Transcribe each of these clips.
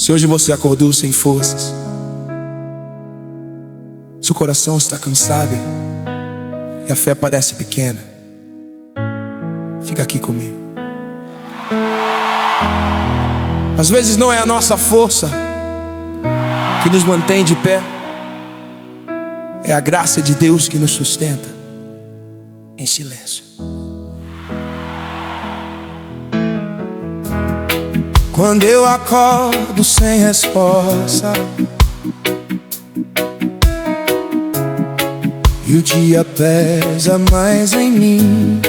Se hoje você acordou sem forças, se o coração está cansado e a fé parece pequena, fica aqui comigo. Às vezes não é a nossa força que nos mantém de pé, é a graça de Deus que nos sustenta em silêncio. Quando eu acordo sem resposta e o dia pesa mais em mim,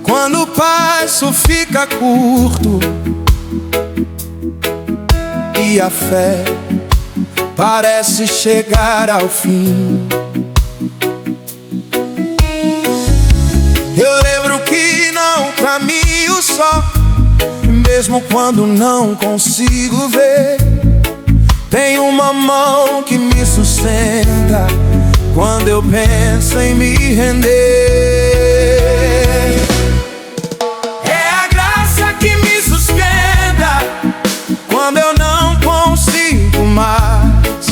quando o passo fica curto e a fé parece chegar ao fim, eu lembro que não caminho só, mesmo quando não consigo ver. Tem uma mão que me sustenta quando eu penso em me render. É a graça que me sustenta quando eu não consigo mais.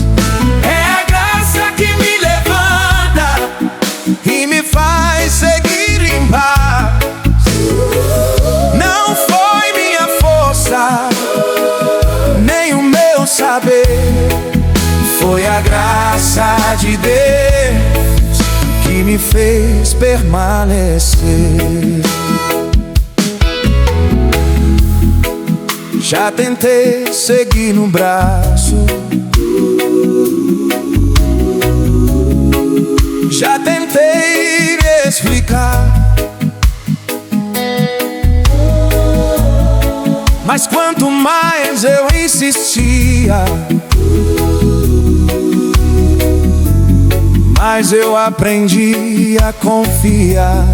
É a graça que me levanta e me faz seguir em paz. Não foi minha força, nem o meu saber, foi a graça de Deus que me fez permanecer. Já tentei seguir no braço, já tentei me explicar, mas quanto mais eu insistia, mais eu aprendi a confiar.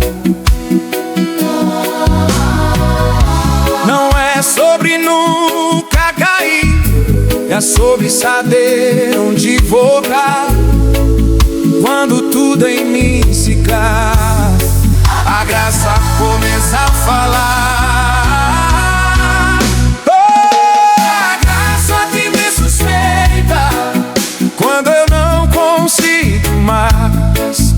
Não é sobre nunca cair, é sobre saber onde voltar. Quando tudo em mim se cai, a graça começa a falar. Oh, a graça que me sustenta quando eu não consigo mais.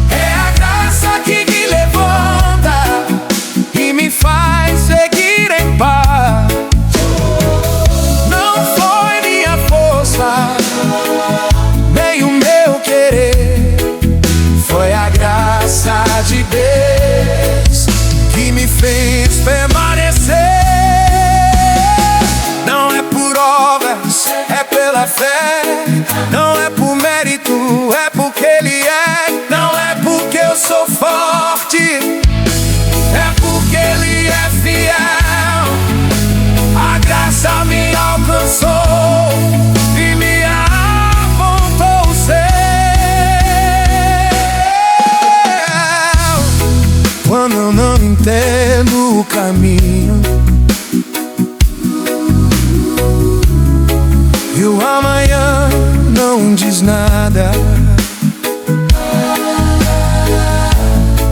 É a graça que me levanta e me faz seguir em paz. Não foi minha força, nem o meu querer, foi a graça de Deus que me fez permanecer. Não é por obras, é pela fé. Não é por mérito, é porque Ele é. Não é porque eu sou forte, é porque Ele é fiel. A graça me alcançou e me apontou o céu. Quando eu não entendo o caminho e o amanhã não diz nada,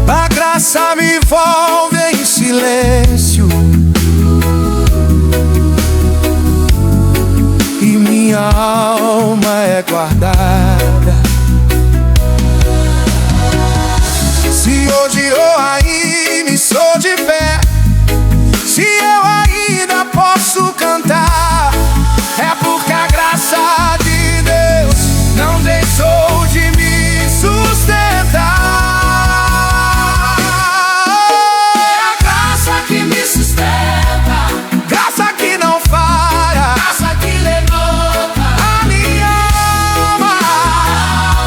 a graça me envolve em silêncio e minha alma é guardada. Se hoje eu ainda sou de pé, se eu ainda posso cantar, é porque a graça de Deus não deixou de me sustentar. É a graça que me sustenta, graça que não falha, graça que levanta a minha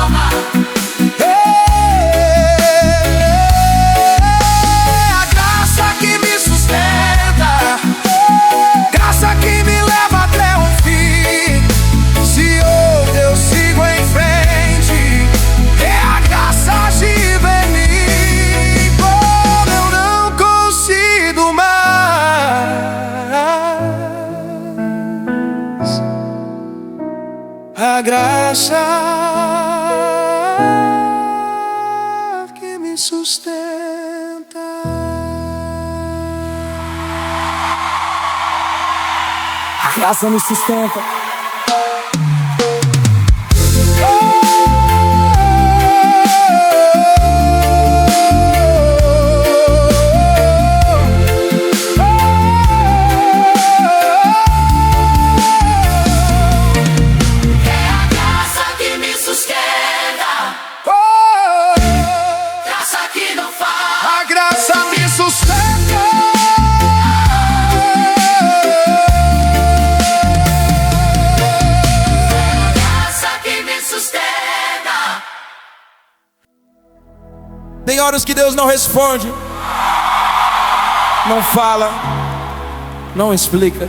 alma. É a graça que me sustenta, graça que me leva até o fim. Se hoje eu sigo em frente, é a graça agindo em mim. Como eu não consigo mais, a graça que me sustenta. Graça me sustenta. Tem horas que Deus não responde, não fala, não explica.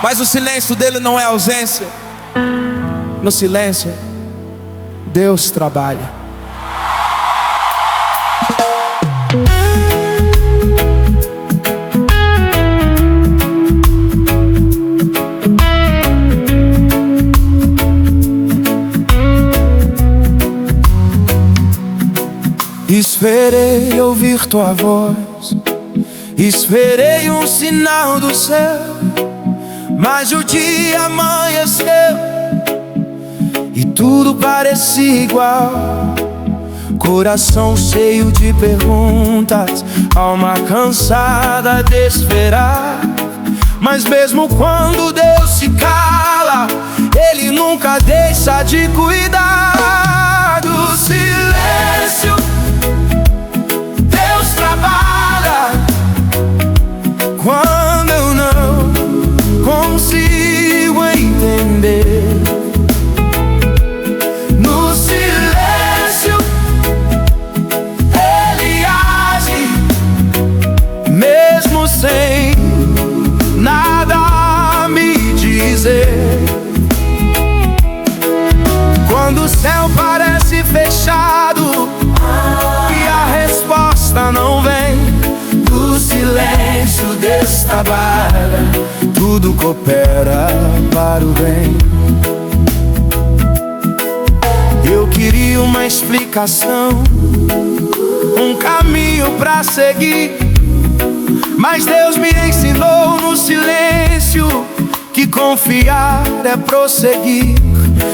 Mas o silêncio dele não é ausência. No silêncio, Deus trabalha. Esperei ouvir tua voz, esperei um sinal do céu, mas o dia amanheceu e tudo parecia igual. Coração cheio de perguntas, alma cansada de esperar. Mas mesmo quando Deus se cala, Ele nunca deixa de cuidar. Do silêncio Deus trabalha quando eu não consigo entender. No silêncio Ele age, mesmo sem nada me dizer. Quando o céu parece fechado e a resposta não vem, do silêncio Deus trabalha, tudo coopera para o bem. Eu queria uma explicação, um caminho pra seguir, mas Deus me ensinou no silêncio que confiar é prosseguir.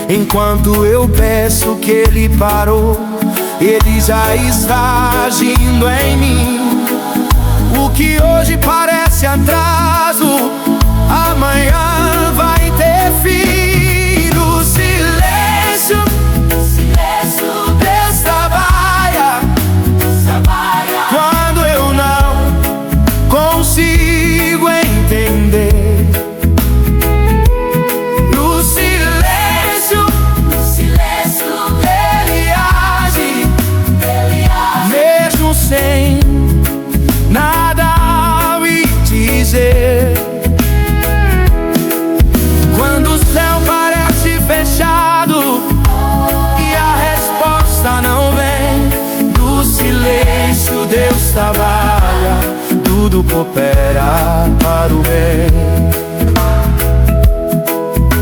Enquanto eu peço que Ele parou, Ele já está agindo em mim. O que hoje parece atraso, amanhã vai ter fim. No silêncio Deus trabalha quando eu não consigo entender. No silêncio Ele age, mesmo sem nada me dizer. Quando o céu parece fechado e a resposta não vem, do silêncio Deus trabalha, tudo coopera para o bem.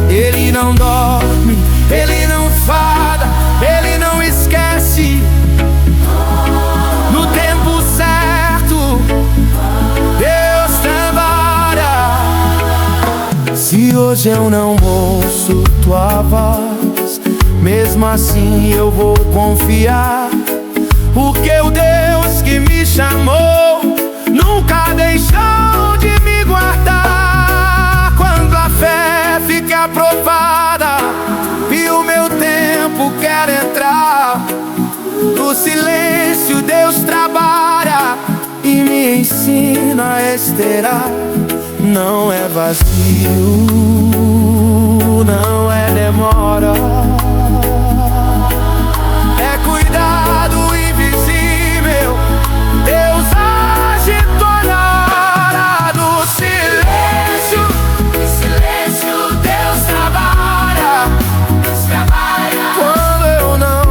Ele não dorme, Ele não fada, Ele não esquece. No tempo certo Deus trabalha. Se hoje eu não ouço tua voz, mesmo assim eu vou confiar, porque o Deus que me chamou nunca deixou de me guardar. Quando a fé fica provada e o meu tempo quer entrar, no silêncio Deus trabalha e me ensina a esperar. Não é vazio, não é demora, é cuidado invisível. Deus age toda hora. No silêncio Deus trabalha quando eu não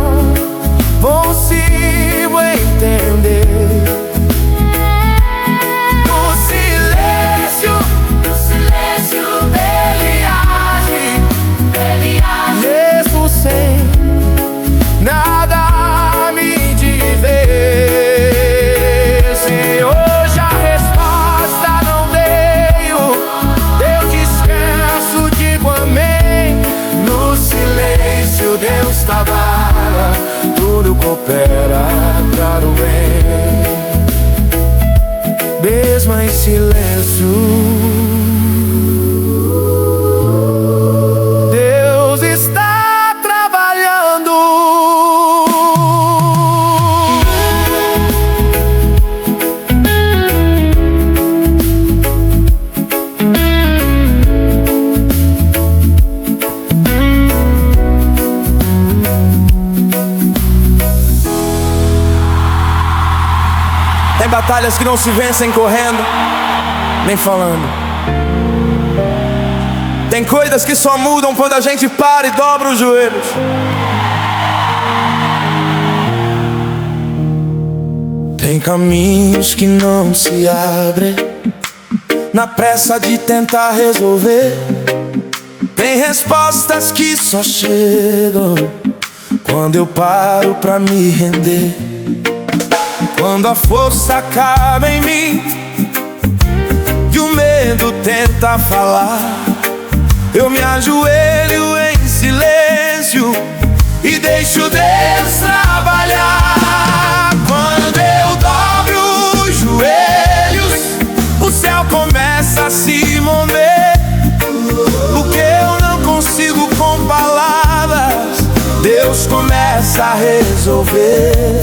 consigo entender. No silêncio Ele age, mesmo mesmo em silêncio. Deus está trabalhando. Tem batalhas que não se vencem correndo, nem falando. Tem coisas que só mudam quando a gente para e dobra os joelhos. Tem caminhos que não se abrem na pressa de tentar resolver. Tem respostas que só chegam quando eu paro pra me render. Quando a força acaba em mim e o medo tenta falar, eu me ajoelho em silêncio e deixo Deus trabalhar. Quando eu dobro os joelhos, o céu começa a se mover. O que eu não consigo com palavras, Deus começa a resolver.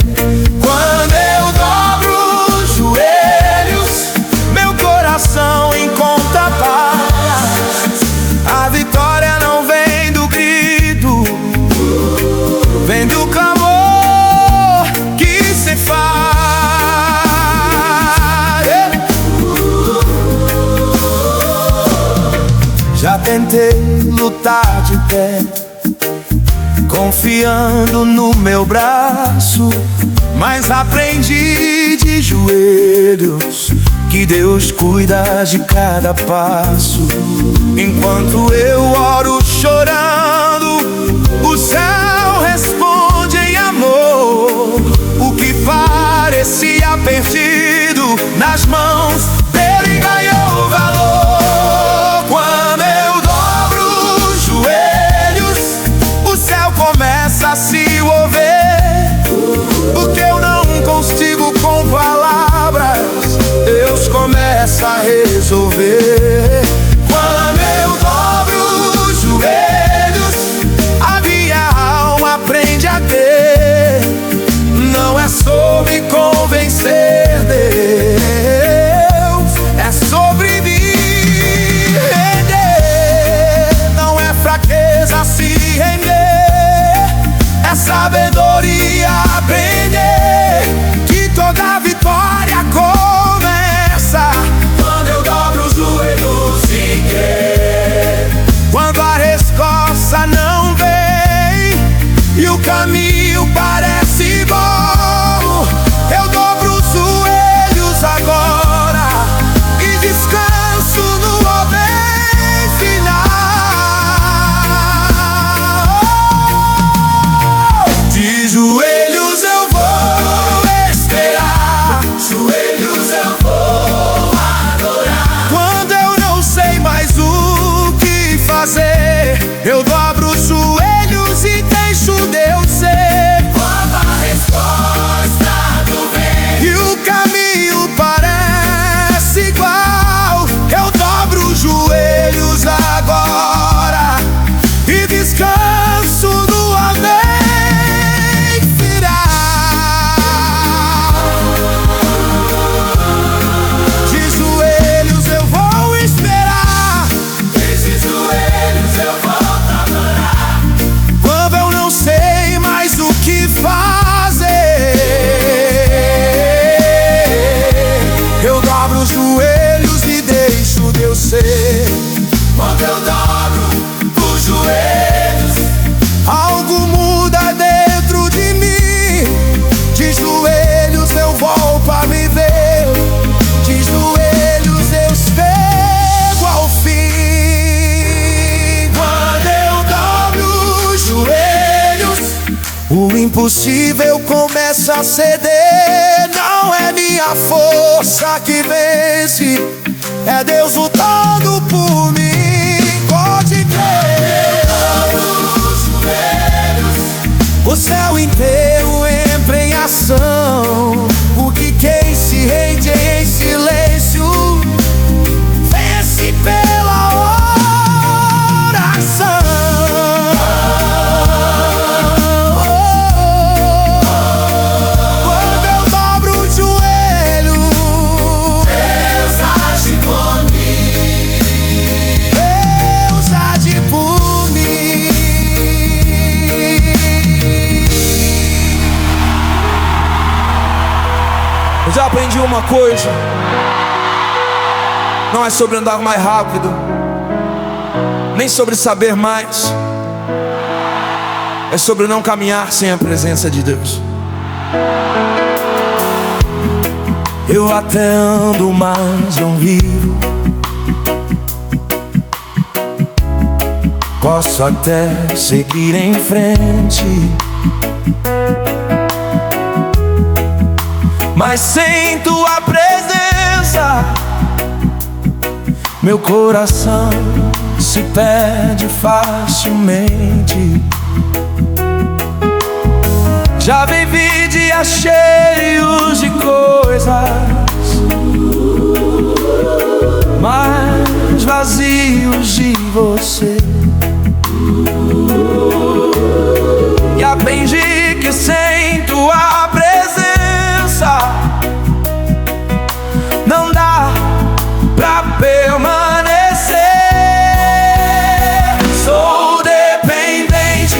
Quando eu dobro os joelhos, meu coração encontra paz. A vitória não vem do grito, vem do clamor que se faz. Já tentei lutar de pé, confiando no meu braço, mas aprendi de joelhos que Deus cuida de cada passo. Enquanto eu oro chorando, o céu responde em amor. O que parecia perdido nas mãos dele ganhou valor. Quando eu dobro os joelhos, o céu começa a se mover. O que eu não consigo com palavras, Deus começa a resolver. Quando eu dobro os joelhos, a minha alma aprende a ter. Não é sobre convencer Deus, é sobre me render. Não é fraqueza se render, é sabedoria aprender que toda vitória começa quando eu dobro os joelhos sem crer. Quando a resposta não vem e o caminho parece bom, eu dobro os joelhos agora e descanso no bem final. De joelhos eu vou esperar, joelhos eu vou adorar. Quando eu não sei mais o que fazer, eu dobro os joelhos e deixo Deus ser. Quando a resposta não vem e o caminho parece igual, eu dobro os joelhos agora e descanso no amém final. De joelhos eu vou esperar, desses joelhos eu volto a adorar. Quando eu não sei mais o que fazer, eu dobro os joelhos e deixo Deus ser. Quando eu dobro os joelhos, algo muda dentro de mim. De joelhos eu volto a me ver, de joelhos eu chego ao fim. Quando eu dobro os joelhos, o impossível começa a ceder. Não é minha força que vence, é Deus lutando por mim. Pode crer. O céu inteiro entra em ação, porque quem se rende em silêncio Mas eu aprendi uma coisa: não é sobre andar mais rápido, nem sobre saber mais. É sobre não caminhar sem a presença de Deus. Eu até ando, mas não vivo. Posso até seguir em frente, mas sem tua presença meu coração se perde facilmente. Já vivi dias cheios de coisas, mas vazios de você. E aprendi que sem tua presença não dá pra permanecer. Sou dependente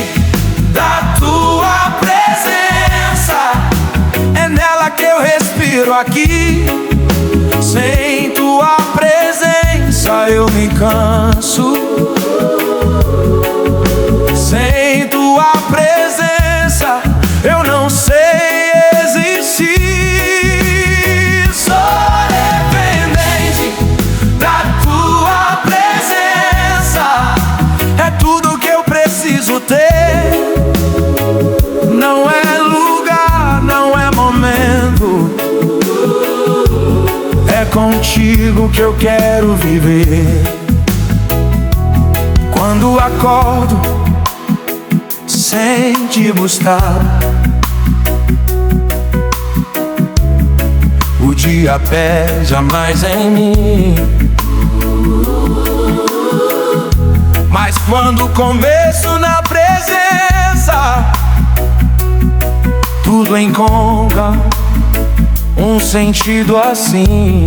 da tua presença, é nela que eu respiro aqui. Sem tua presença eu me canso. Sem tua presença eu não sei existir. Sou dependente da tua presença, é tudo que eu preciso ter. Não é lugar, não é momento, é contigo que eu quero viver. Quando acordo sem te buscar, o dia pesa mais em mim. Mas quando começo na presença, tudo encontra um sentido assim.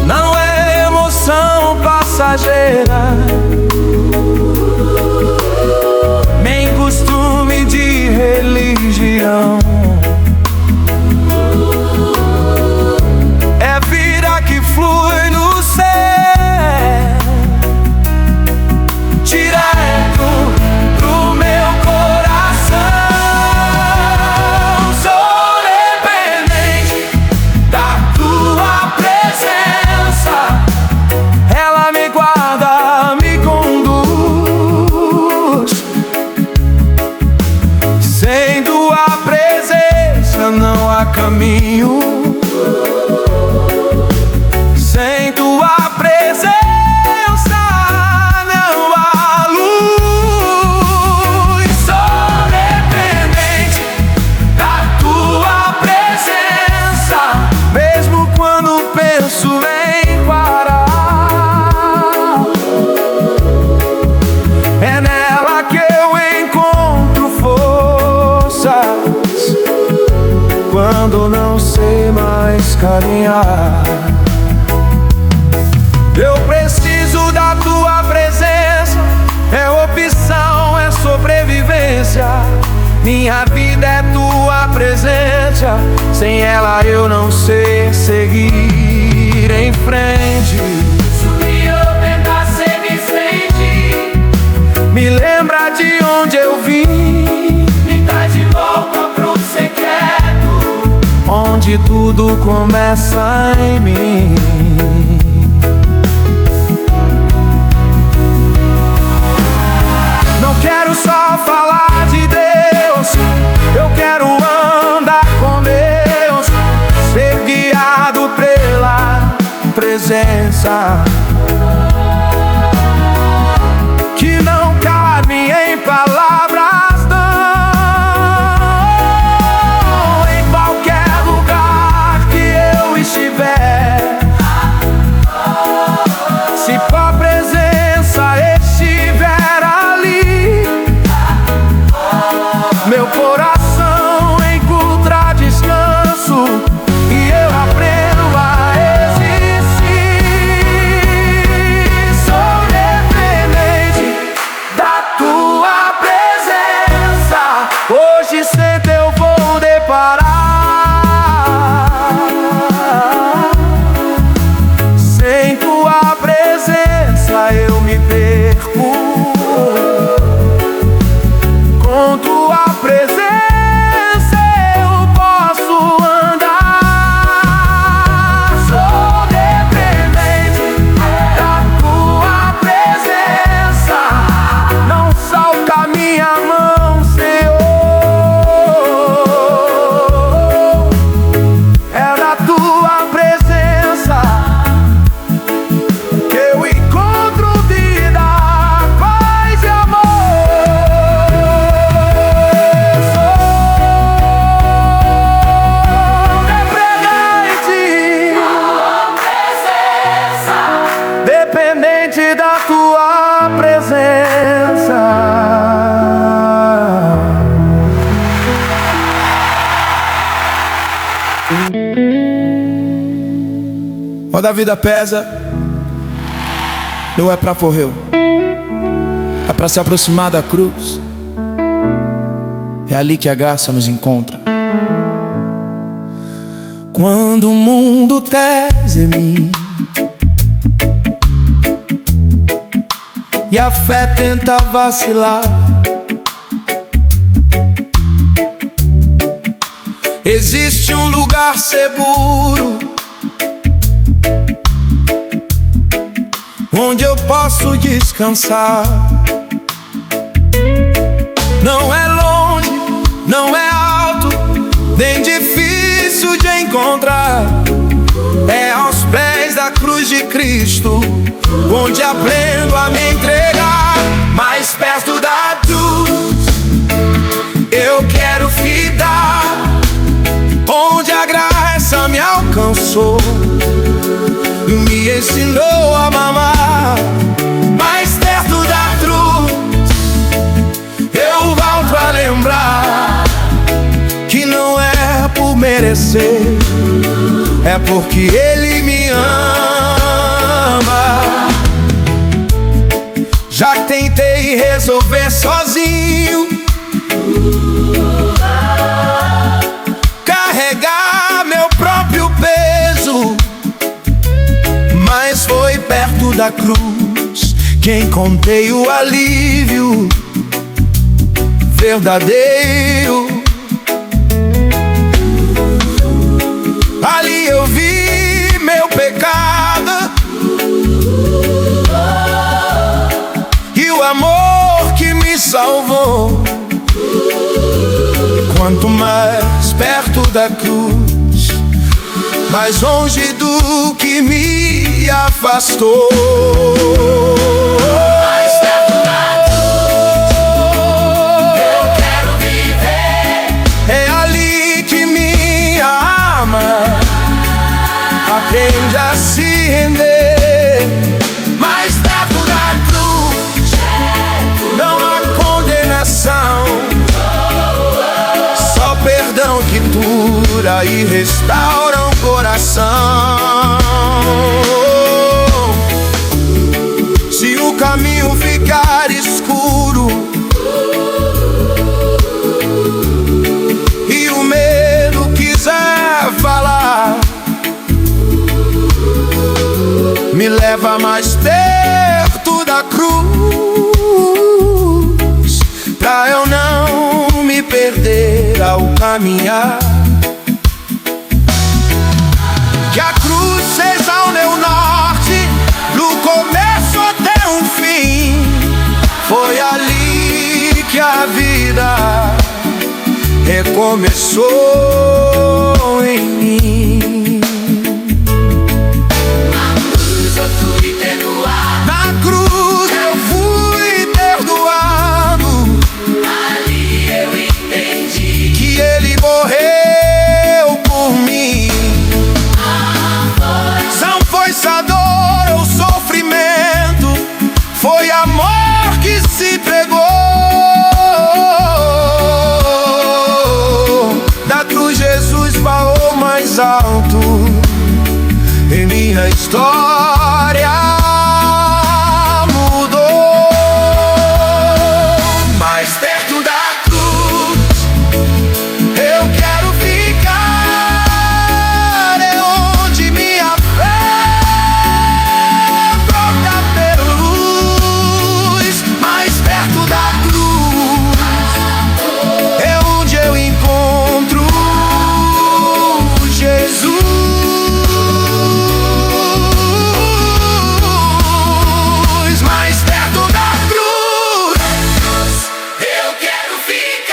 Não é emoção passageira, nem costume de religião. É vida que flui no céu, direto pro meu coração. Sou dependente da tua presença, ela me guarda, me conduz. Sem tua presença não há caminho. Sem tua presença não há luz. Sou dependente da tua presença, mesmo quando penso em parar. É nela que eu encontro forças quando não sei mais caminhar. Eu preciso da tua presença, é opção, é sobrevivência. Minha vida é tua presença, sem ela eu não sei seguir em frente. Subir ou tentar ser Vicente, Me lembra de onde eu vim, me traz de volta pro secreto, onde tudo começa em mim. Não quero só falar de Deus, eu quero andar com Deus, ser guiado pela presença que não cabe em palavras, não. Em qualquer lugar que eu estiver, se tua presença estiver ali, meu coração Quando a vida pesa, não é pra correr, é pra se aproximar da cruz. É ali que a graça nos encontra. Quando o mundo pesa em mim e a fé tenta vacilar, existe um lugar seguro onde eu posso descansar. Não é longe, não é alto, nem difícil de encontrar. É aos pés da cruz de Cristo onde aprendo a me entregar. Mais perto da cruz eu quero ficar, onde a graça me alcançou, me ensinou a mamar. Mais perto da cruz eu volto a lembrar que não é por merecer, é porque Ele me ama. Já tentei resolver sozinho, carregar meu próprio peso, mas foi perto da cruz que encontrei o alívio verdadeiro. Ali eu vi meu pecado e o amor que me salvou. Quanto mais perto da cruz, mais longe do que me afastou. Mais perto da cruz eu quero viver. É ali que minha alma aprende a se render. Mais perto da cruz não há condenação, só perdão que cura e restaura o coração. Se o caminho ficar escuro e o medo quiser falar, me leva mais perto da cruz, pra eu não me perder ao caminhar. Que a cruz seja o meu norte, do começo até o fim. Foi ali que a vida recomeçou em mim. Na cruz eu fui perdoado, Na cruz eu fui perdoado, ali eu entendi que Ele morreu por mim. Não foi só dor ou sofrimento, foi amor que se pegou. Da cruz Jesus falou mais alto em minha história. Mudou. Mais perto da cruz eu quero ficar, é onde minha fé brota pela luz. Mais perto da cruz é onde eu encontro Jesus. Mais perto da cruz eu quero ficar.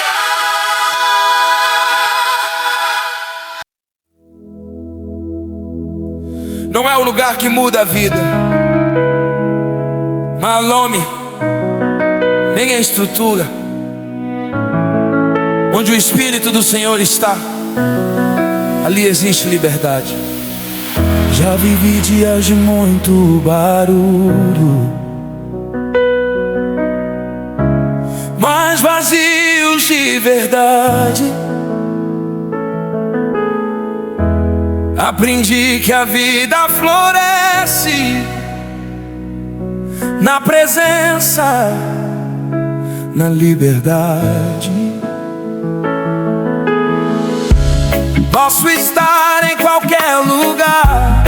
não é o lugar que muda a vida, mas o nome, nem a estrutura. Onde o Espírito do Senhor está, ali existe liberdade. Já vivi dias de muito barulho, mas vazios de verdade. Aprendi que a vida floresce na presença, na liberdade. Posso estar em qualquer lugar,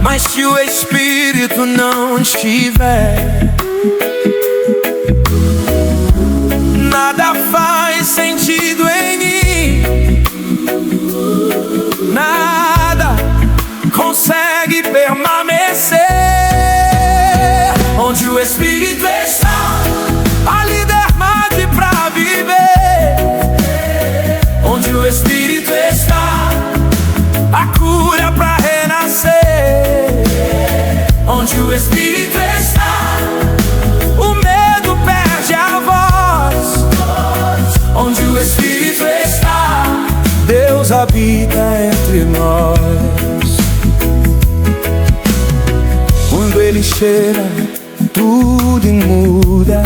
mas se o Espírito não estiver, nada faz sentido em mim. Nada consegue permanecer. Onde o Espírito está, a liberdade pra viver. Onde o Espírito está, a cura pra renascer. Onde o Espírito está, o medo perde a voz. Onde o Espírito está, Deus habita entre nós. Quando Ele chega, tudo muda.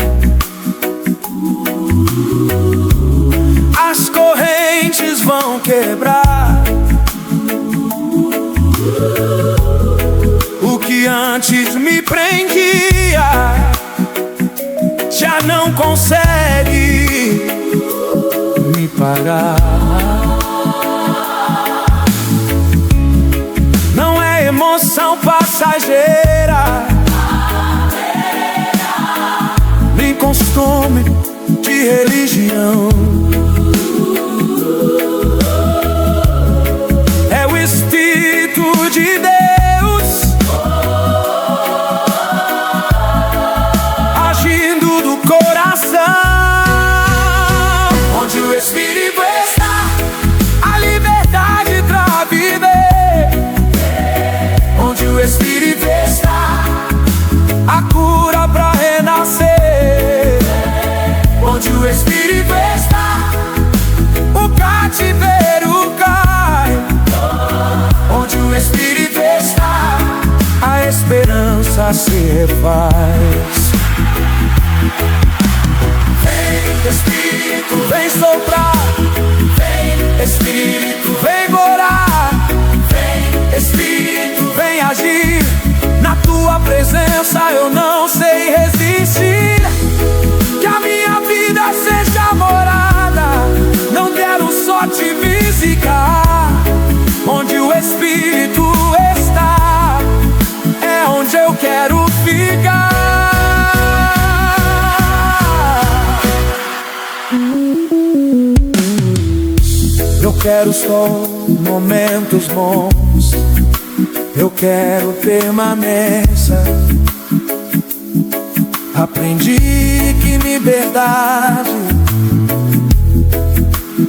As correntes vão quebrar. O que antes me prendia já não consegue me parar. Não é emoção passageira, nem costume de religião. É o Espírito de Deus agindo do coração. Onde o Espírito está, a liberdade pra viver. Onde o Espírito está, a cura pra renascer. Onde o Espírito está, o cativeiro cai. Onde o Espírito está, a esperança se refaz. Vem Espírito, vem soprar. Vem Espírito, vem morar. Vem Espírito, vem agir. Na tua presença eu não sei resistir. Que a minha vida seja morada, não quero só te visitar. Onde o Espírito está, é onde eu quero ficar. Eu quero só momentos bons, eu quero permanência. Aprendi que liberdade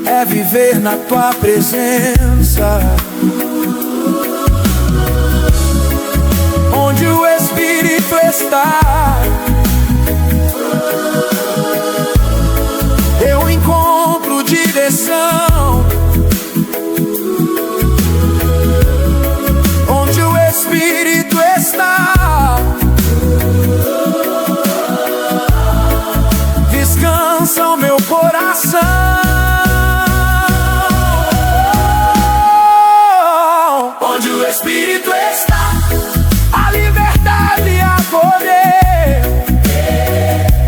é viver na tua presença. Onde o Espírito está, eu encontro direção. Onde o Espírito está, descansa o meu coração. Onde o Espírito está, a liberdade e a poder.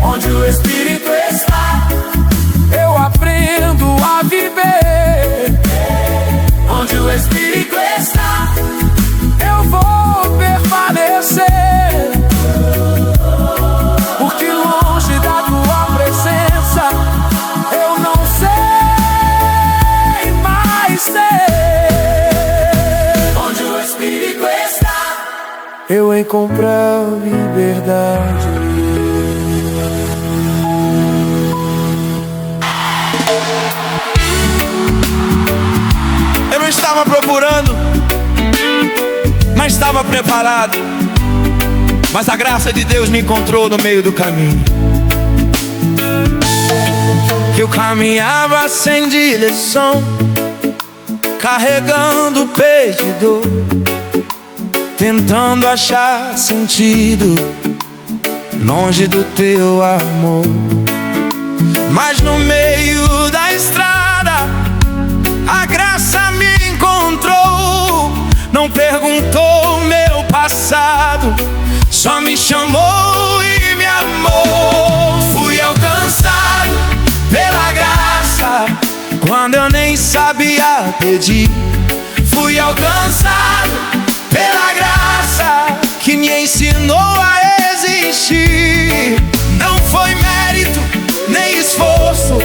Onde o Espírito está, eu aprendo a viver. Onde o Espírito está, eu vou permanecer. Porque longe da tua presença eu não sei mais ser. Onde o Espírito está, eu encontro liberdade. Eu não estava procurando, mas estava preparado. Mas a graça de Deus me encontrou no meio do caminho. Que eu caminhava sem direção, carregando peso e dor, tentando achar sentido longe do teu amor. Mas no meio da estrada, a me chamou e me amou. Fui alcançado pela graça quando eu nem sabia pedir. Fui alcançado pela graça que me ensinou a existir. Não foi mérito nem esforço,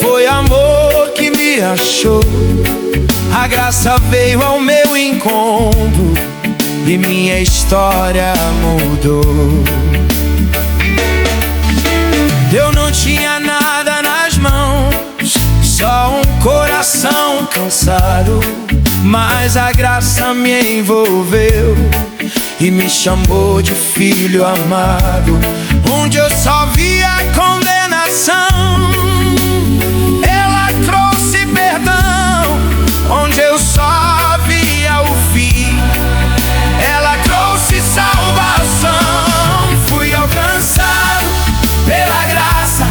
foi amor que me achou. A graça veio ao meu encontro e minha história mudou. Eu não tinha nada nas mãos, só um coração cansado, mas a graça me envolveu e me chamou de filho amado. Onde eu só via condenação, ela trouxe perdão. Onde eu só via o fim, ela trouxe salvação. Fui alcançado pela graça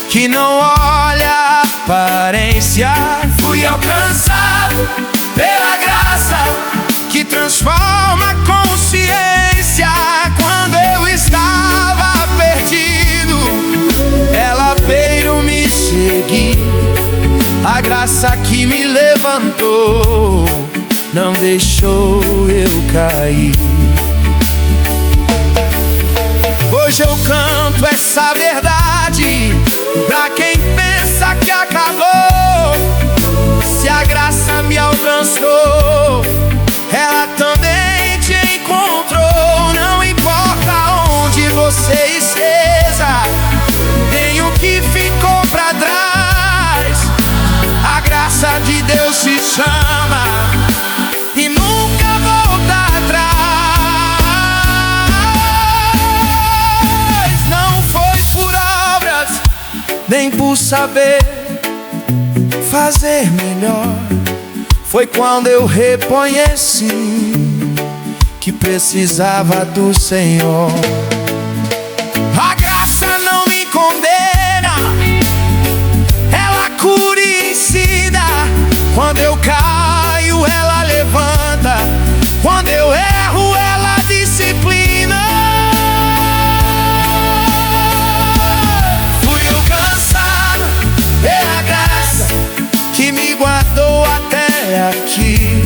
que não olha a aparência. Fui alcançado pela graça que transforma a consciência. Quando eu estava perdido, ela veio me seguir. A graça que me levantou não deixou eu cair. Hoje eu canto essa verdade pra quem pensa que acabou. Se a graça me alcançou, ela também te encontrou. Não importa onde você esteja, nem o que ficou pra trás, a graça de Deus te chama e nunca volta atrás. Não foi por obras, nem por saber fazer melhor. Foi quando eu reconheci que precisava do Senhor. A graça não me condena, ela cura e ensina. Quando eu caio, ela levanta. Quando eu erro, ela disciplina. Fui alcançado pela graça que me guardou até aqui.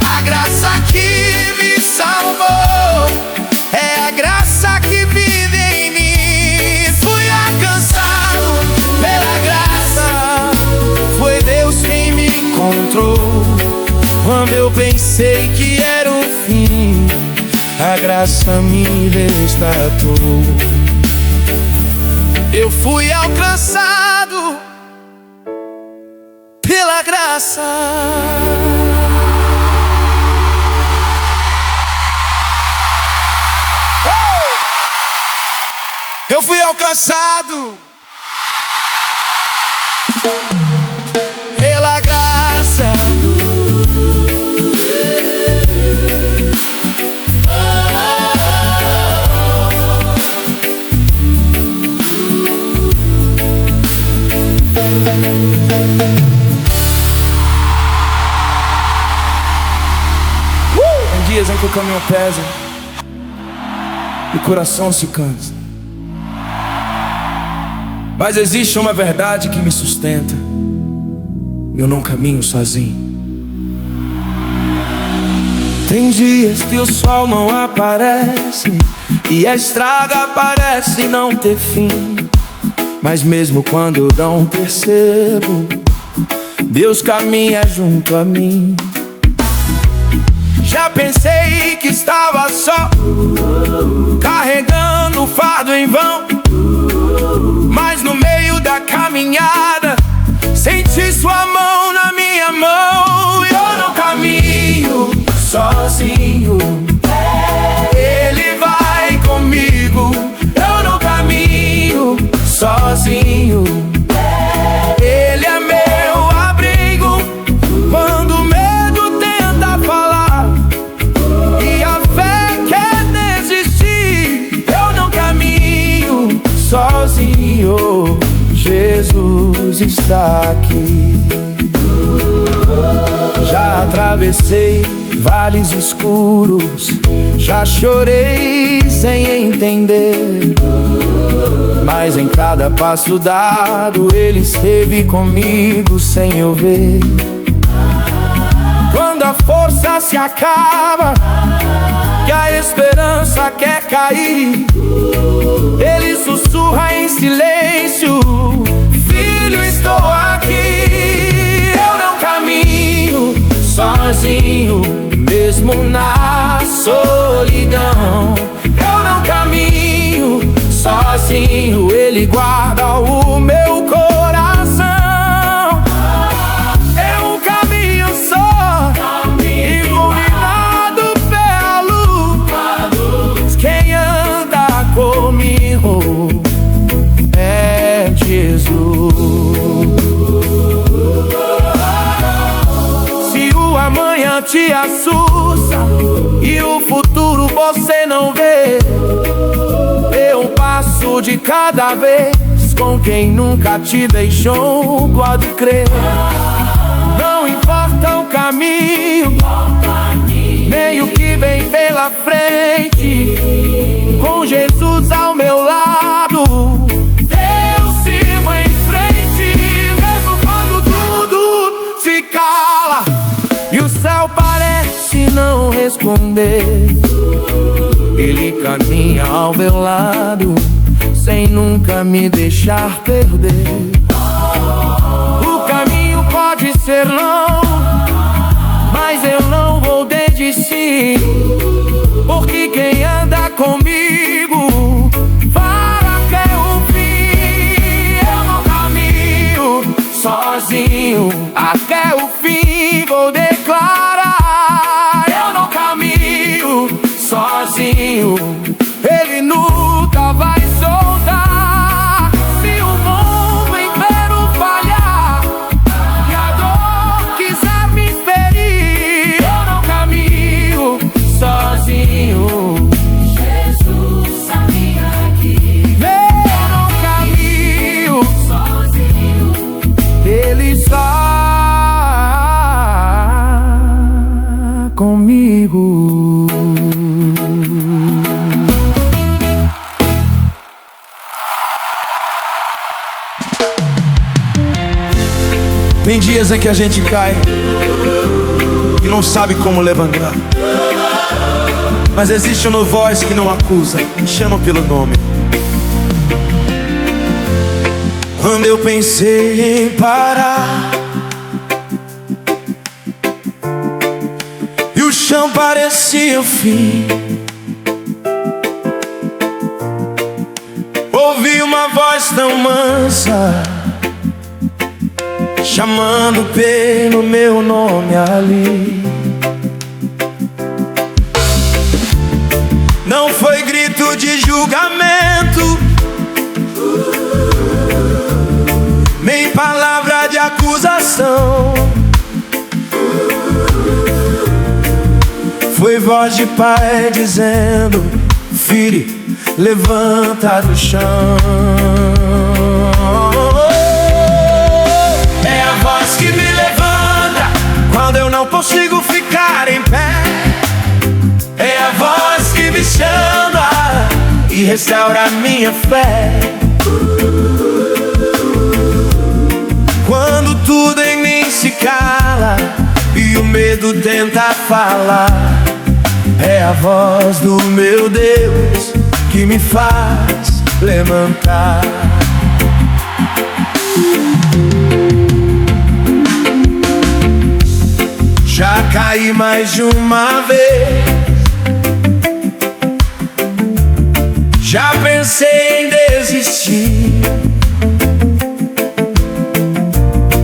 A graça que me salvou é a graça que vive em mim. Fui alcançado pela graça, foi Deus quem me encontrou. Quando eu pensei que era o fim, a graça me resgatou. Eu fui alcançado pela graça. Eu fui alcançado pela graça. Tem dias em que o caminho pesa e o coração se cansa, mas existe uma verdade que me sustenta: eu não caminho sozinho. Tem dias que o sol não aparece e a estrada parece não ter fim, mas mesmo quando eu não percebo, Deus caminha junto a mim. Já pensei que estava só, carregando o fardo em vão, mas no meio da caminhada senti sua mão na minha mão. Eu não caminho sozinho, Ele vai comigo. Eu não caminho sozinho, Ele é meu abrigo. Quando o medo tenta falar e a fé quer desistir, eu não caminho sozinho, Jesus está aqui. Já atravessei vales escuros, já chorei sem entender, mas em cada passo dado Ele esteve comigo sem eu ver. Quando a força se acaba e a esperança quer cair, Ele sussurra em silêncio: filho, estou aqui. Eu não caminho sozinho, mesmo na solidão. Eu não caminho sozinho, Ele guarda o meu coração. É um caminho só, iluminado pela luz. Quem anda comigo é Jesus. Se o amanhã te assusta e o futuro você não vê, dê um passo de cada vez com quem nunca te deixou, pode crer. Não importa o caminho, nem o que vem pela frente, com Jesus ao meu lado, eu sigo em frente. Mesmo quando tudo se cala e o céu parece não responder, Ele caminha ao meu lado, sem nunca me deixar perder. O caminho pode ser longo, mas eu não vou desistir, porque quem anda comigo vai até o fim. Eu não caminho sozinho, até o fim vou declarar. Eu não caminho sozinho, Ele nunca vai soltar. Se o mundo inteiro falhar e a dor quiser me ferir, eu não caminho sozinho, Jesus caminha aqui. Eu não caminho sozinho, Ele está comigo. Tem dias em que a gente cai e não sabe como levantar, mas existe uma voz que não acusa, chama pelo nome. Quando eu pensei em parar e o chão parecia o fim, ouvi uma voz tão mansa chamando pelo meu nome ali. Não foi grito de julgamento, nem palavra de acusação, foi voz de pai dizendo: filho, levanta do chão. É a voz que me levanta quando eu não consigo ficar em pé. É a voz que me chama e restaura minha fé. Quando tudo em mim se cala e o medo tenta falar, é a voz do meu Deus que me faz levantar. Já caí mais de uma vez, já pensei em desistir,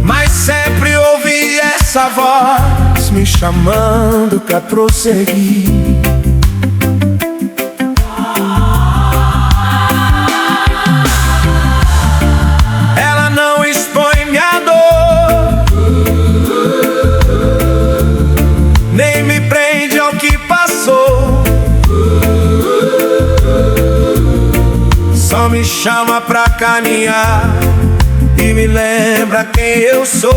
mas sempre ouvi essa voz me chamando pra prosseguir. Ela não expõe minha dor, nem me prende ao que passou, só me chama pra caminhar e me lembra quem eu sou.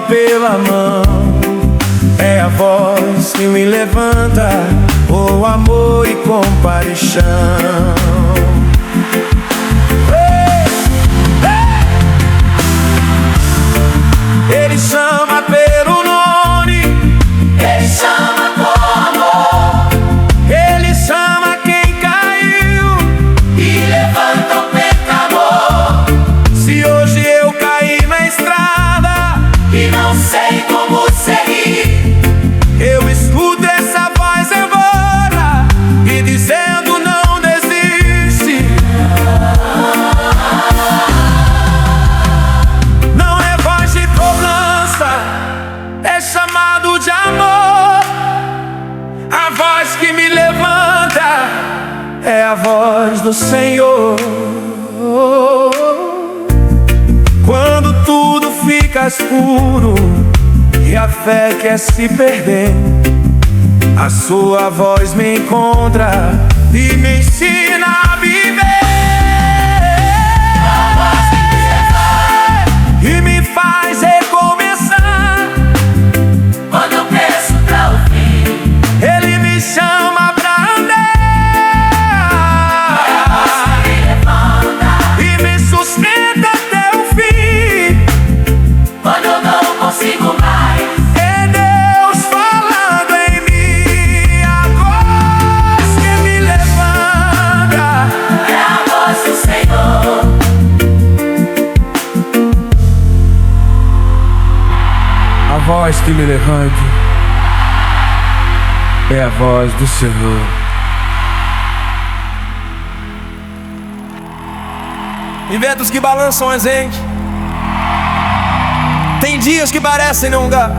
pela mão. É a voz que me levanta, oh amor e compaixão. Ele chama pelo nome, Ele chama com amor ele chama quem caiu. e levanta o pecador. Se hoje eu cair na estrada E não sei como seguir, eu escuto essa voz embora e dizendo não desiste. Não é voz de cobrança, é chamado de amor. A voz que me levanta é a voz do Senhor. Quando tudo fica escuro e a fé quer se perder, a sua voz me encontra e me ensina a viver. E me faz recomeçar. quando eu peço pra ouvir. Ele me chama pra andar Me levanta e me sustenta até o fim. quando eu não consigo mais. É Deus falando em mim, a voz que me levanta. É a voz do Senhor. A voz que me levanta é a voz do Senhor. Em ventos que balançam a gente, tem dias que parecem não dar,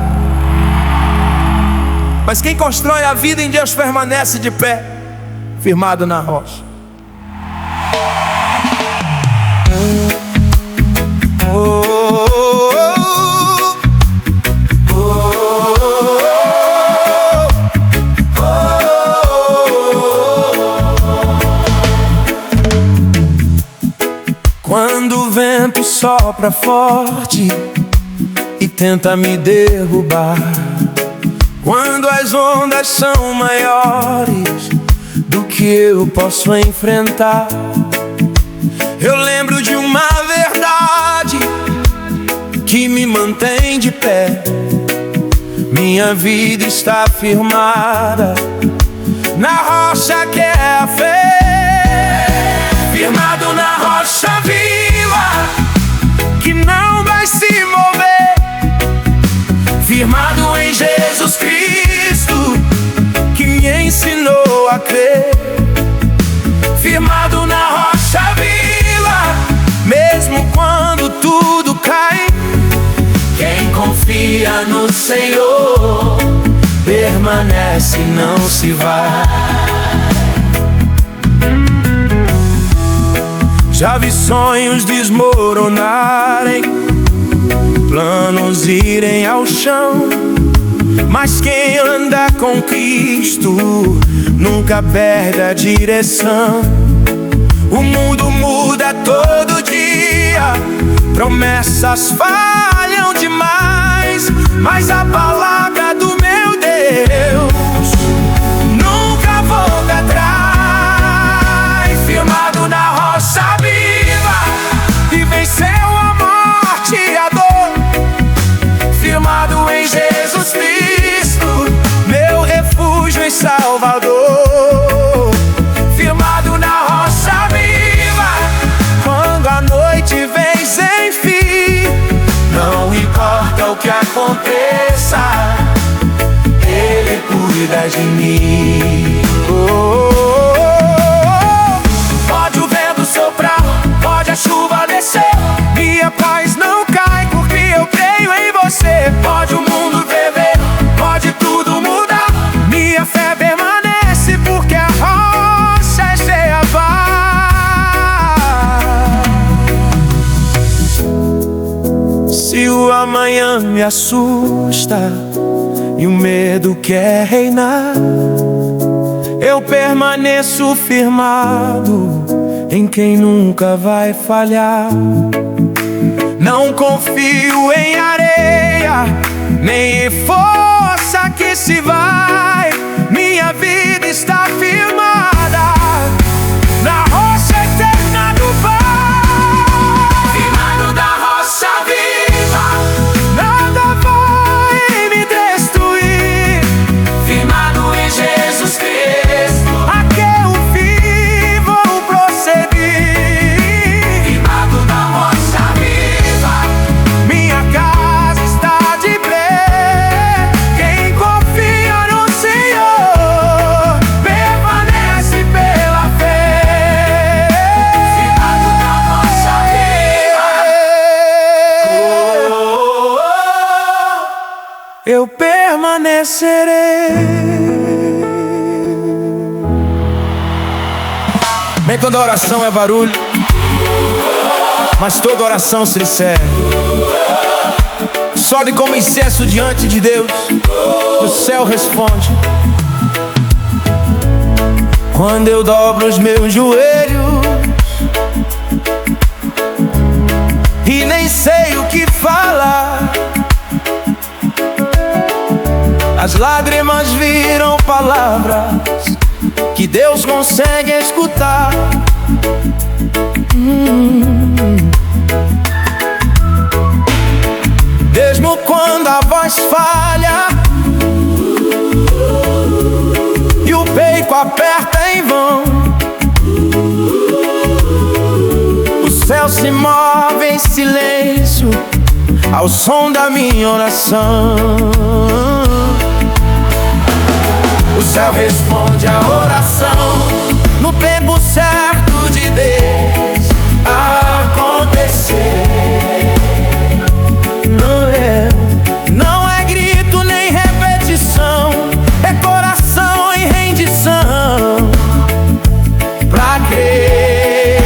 mas quem constrói a vida em Deus permanece de pé, firmado na rocha. Quando o vento sopra forte e tenta me derrubar, quando as ondas são maiores do que eu posso enfrentar, eu lembro de uma verdade que me mantém de pé. Minha vida está firmada na rocha que é a fé. Firmado na rocha viva que não vai se mover. Firmado em Jesus Cristo que me ensinou a crer. Firmado na rocha viva, mesmo quando tudo cai. Quem confia no Senhor permanece e não se vai. Já vi sonhos desmoronarem, planos irem ao chão, mas quem anda com Cristo nunca perde a direção. O mundo muda todo dia, promessas falham demais, mas a palavra do meu Deus nunca volta atrás. Firmado na rocha viva e venceu a morte e a dor. Firmado em Jesus Cristo, meu refúgio e Salvador. Firmado na rocha viva, quando a noite vem sem fim, não importa o que aconteça, Ele cuida de mim. Pode o vento soprar, pode a chuva descer, minha paz não cai porque eu creio em você. Pode o mundo ferver, pode tudo mudar, minha fé permanece porque a rocha é Jeová. Se o amanhã me assusta e o medo quer reinar, eu permaneço firmado em quem nunca vai falhar. Não confio em areia, nem em força que se vai. Minha vida está firmada na rocha eterna do Pai. Firmado na rocha viva, Nada vai me destruir. firmado em Jesus Cristo, A que eu vivo vou prosseguir. firmado na rocha viva, Minha casa está de pé. Quem confia no Senhor permanece pela fé. firmado na rocha viva. Eu permanecerei. Bem, toda oração é barulho, mas toda oração sincera sobe como incenso diante de Deus. O céu responde quando eu dobro os meus joelhos e nem sei o que falar. As lágrimas viram palavras que Deus consegue escutar. Mesmo quando a voz falha e o peito aperta em vão, o céu se move em silêncio ao som da minha oração. O céu responde a oração no tempo certo de Deus acontecer. Não é grito nem repetição, é coração em rendição pra crer.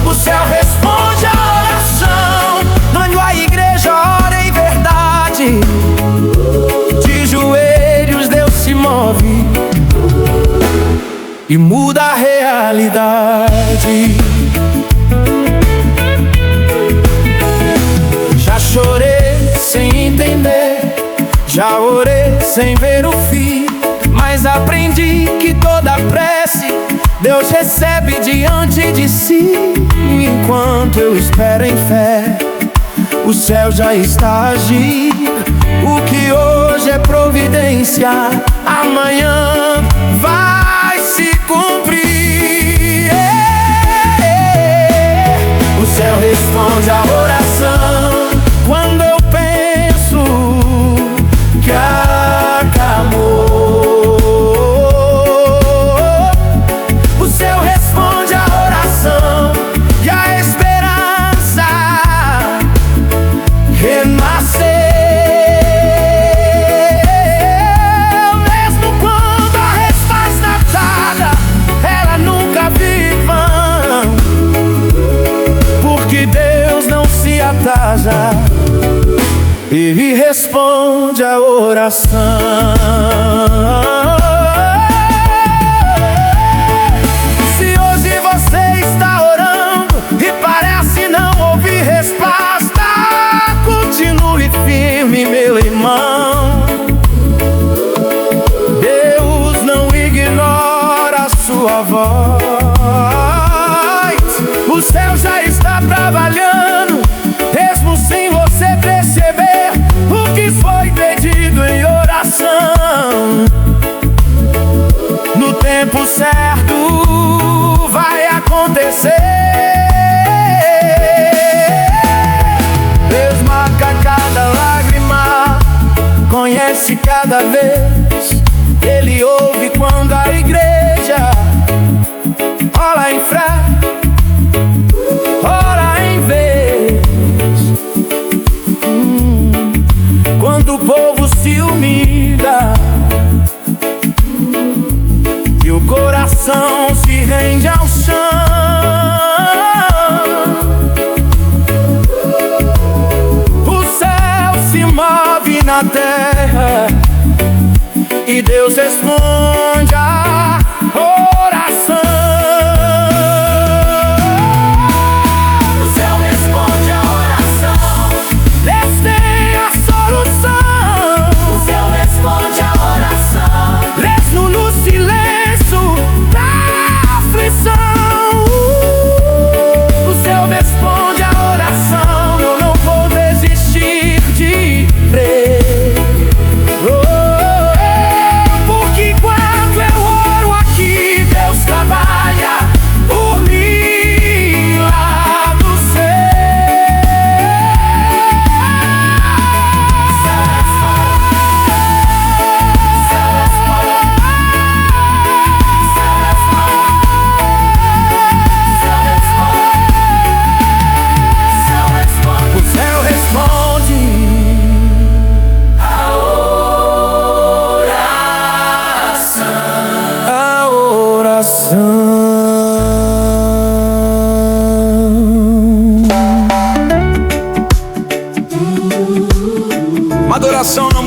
O céu responde a oração quando a igreja ora em verdade. De joelhos Deus se move e muda a realidade. Já chorei sem entender, já orei sem ver o fim, mas aprendi que toda prece Deus recebe diante de si. Enquanto eu espero em fé, o céu já está a agir. O que hoje é providência, amanhã vai se cumprir. O céu responde a oração quando eu penso que acabou. O céu responde a oração e a esperança renasceu. Mesmo quando a resposta dada, ela nunca viva, porque Deus não se atrasa e responde a oração. Se hoje você está orando e parece não ouvir resposta, continue firme, meu irmão. Deus não ignora a sua voz. O céu já está trabalhando, mesmo sem você perceber o que foi pedido em oração. No tempo certo vai acontecer. Deus marca cada lágrima, conhece cada vez. Ele ouve quando a igreja ora em fé, ora em vez. Quando o povo se humilha e o coração se rende ao chão, o céu se move na terra e Deus responde a oração.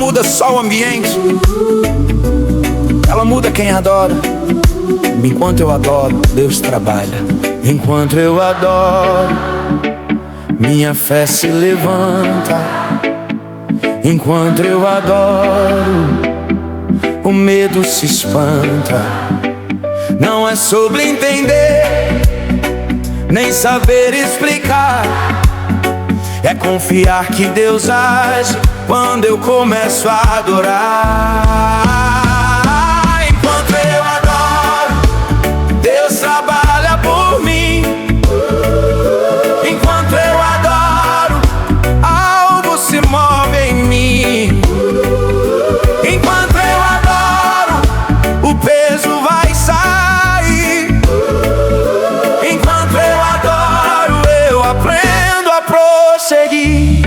muda só o ambiente, ela muda quem adora. Enquanto eu adoro, Deus trabalha. Enquanto eu adoro, minha fé se levanta. Enquanto eu adoro, o medo se espanta. Não é sobre entender, nem saber explicar. É confiar que Deus age quando eu começo a adorar. Enquanto eu adoro, Deus trabalha por mim. Enquanto eu adoro, algo se move em mim. Enquanto eu adoro, o peso vai sair. Enquanto eu adoro, eu aprendo a prosseguir.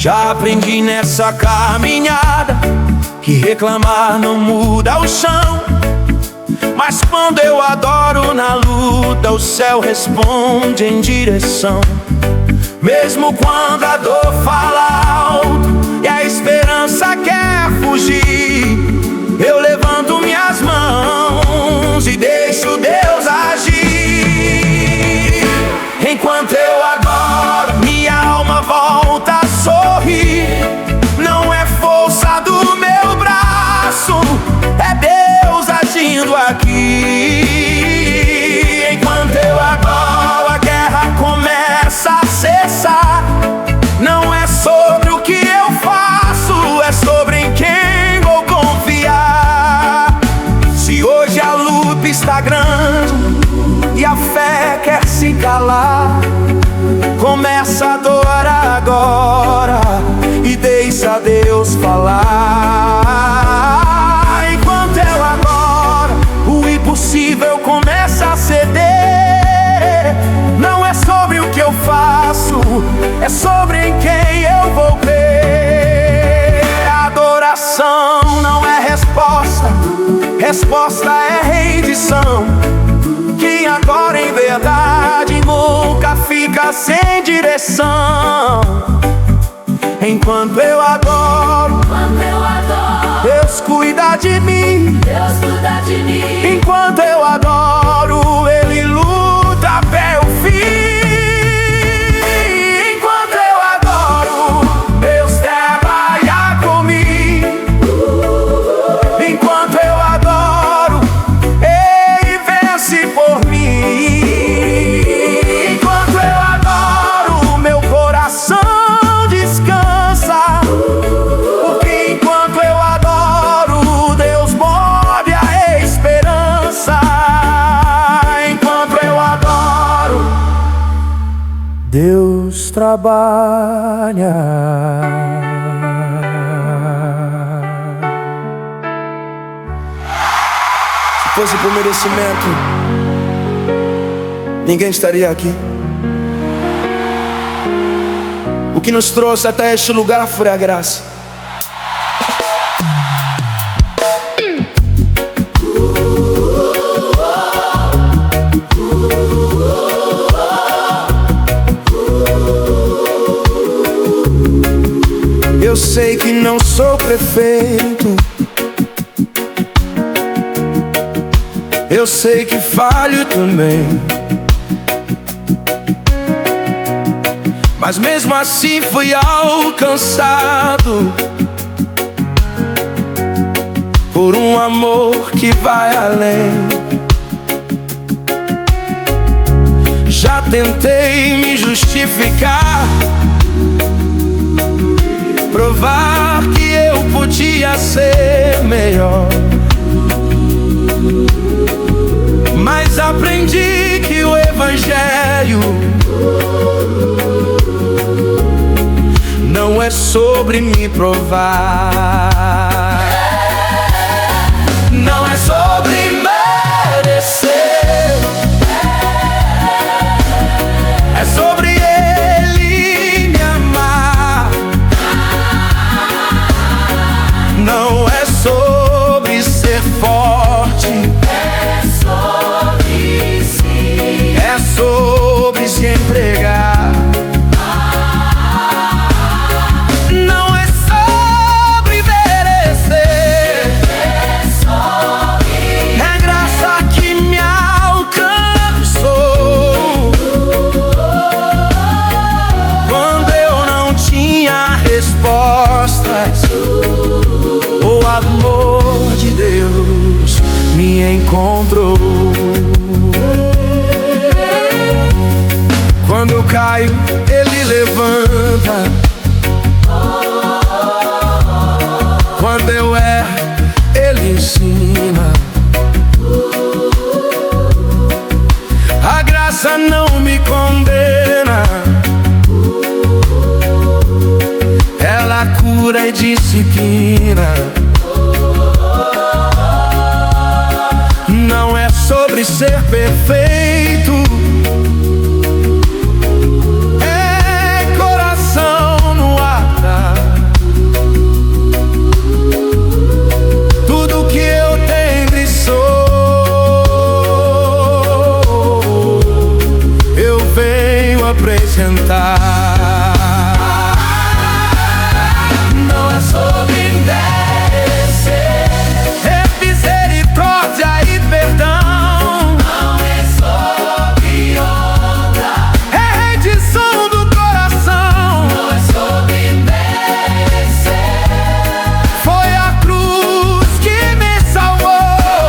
Já aprendi nessa caminhada que reclamar não muda o chão, mas quando eu adoro na luta, o céu responde em direção. Mesmo quando a dor fala alto e a esperança quer fugir, eu levanto minhas mãos e deixo Deus agir. Enquanto eu adoro, minha alma volta a sorrir. Não é força do meu braço, é Deus agindo aqui. Enquanto eu adoro, a guerra começa a cessar. Não é sobre o que eu faço, é sobre em quem vou confiar. Se hoje a luta está grande e a fé quer se calar, começa a adorar agora e deixa Deus falar. Enquanto eu adoro, o impossível começa a ceder. Não é sobre o que eu faço, é sobre em quem eu vou crer. Adoração não é resposta, resposta é rendição. Quem adora em verdade nunca fica sem direção. Enquanto eu adoro, Deus cuida de mim. Enquanto eu adoro, Ele luta até o fim. Enquanto eu adoro, Deus trabalha comigo. Enquanto eu adoro, Ele vence por mim. Enquanto eu adoro, meu coração descansa, porque enquanto eu adoro, Deus move a esperança. Enquanto eu adoro, Deus trabalha. Se fosse por merecimento, ninguém estaria aqui. O que nos trouxe até este lugar foi a graça. Eu sei que não sou perfeito, eu sei que falho também, mas mesmo assim fui alcançado por um amor que vai além. Já tentei me justificar, provar que eu podia ser melhor, mas aprendi que o Evangelho não é sobre me provar, não é sobre merecer, é sobre Ele me amar. Não é sobre ser forte, É sobre si. é sobre se entregar. Não é sobre disciplina. A graça não me condena, ela cura e disciplina. Não é sobre ser perfeito, é coração no ar. Tudo que eu tenho e sou, eu venho apresentar. Não é sobre merecer, é misericórdia e perdão. Não é sobre honra, é rendição do coração. Não é sobre merecer, foi a cruz que me salvou.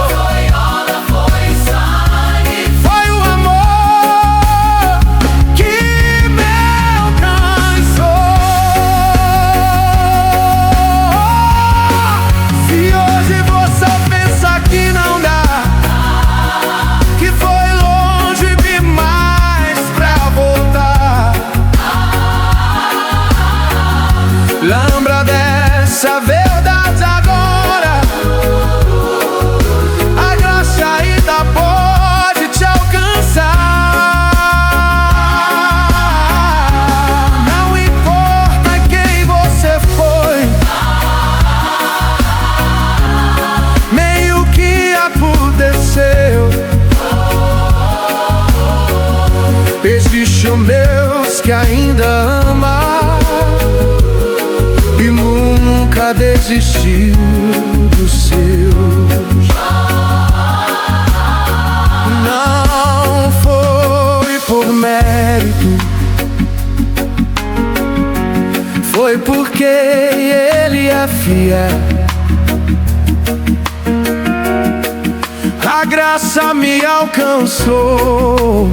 Foi honra, foi sangue, foi o amor que me alcançou. Se hoje você pensa que não dá, que foi longe demais pra voltar, lembra dessa verdade agora. A graça ainda pode te alcançar. Não importa quem você foi, nem o que aconteceu, existe um Deus que ainda ama e nunca desistiu dos seus. Não foi por mérito, foi porque Ele é fiel. A graça me alcançou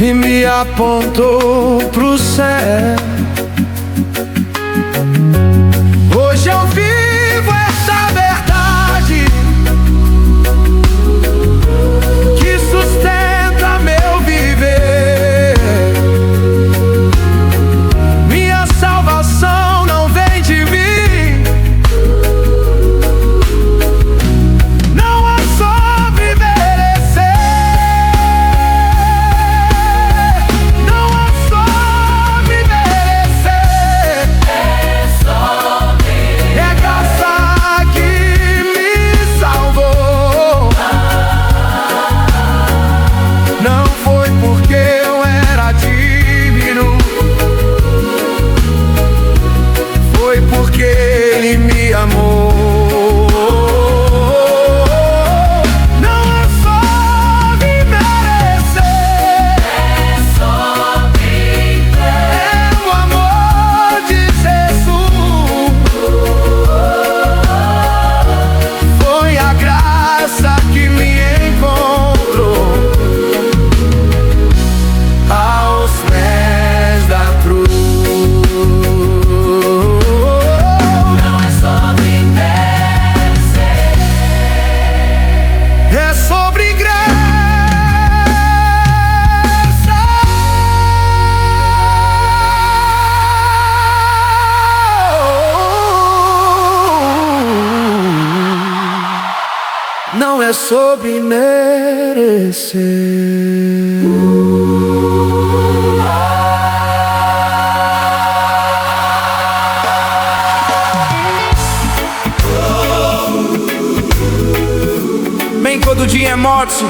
e me apontou pro céu. Hoje eu vivo essa verdade que sustenta meu viver. Minha salvação não vem de mim, não é sobre merecer, não é sobre merecer, é graça que me salvou. Não foi porque eu era digno, foi porque Ele me amou. Não é sobre merecer, é o amor de Jesus. Foi a graça que me encontrou aos pés da cruz. Não é sobre merecer, é sobre graça. Não é sobre merecer. Bem, todo dia é morte,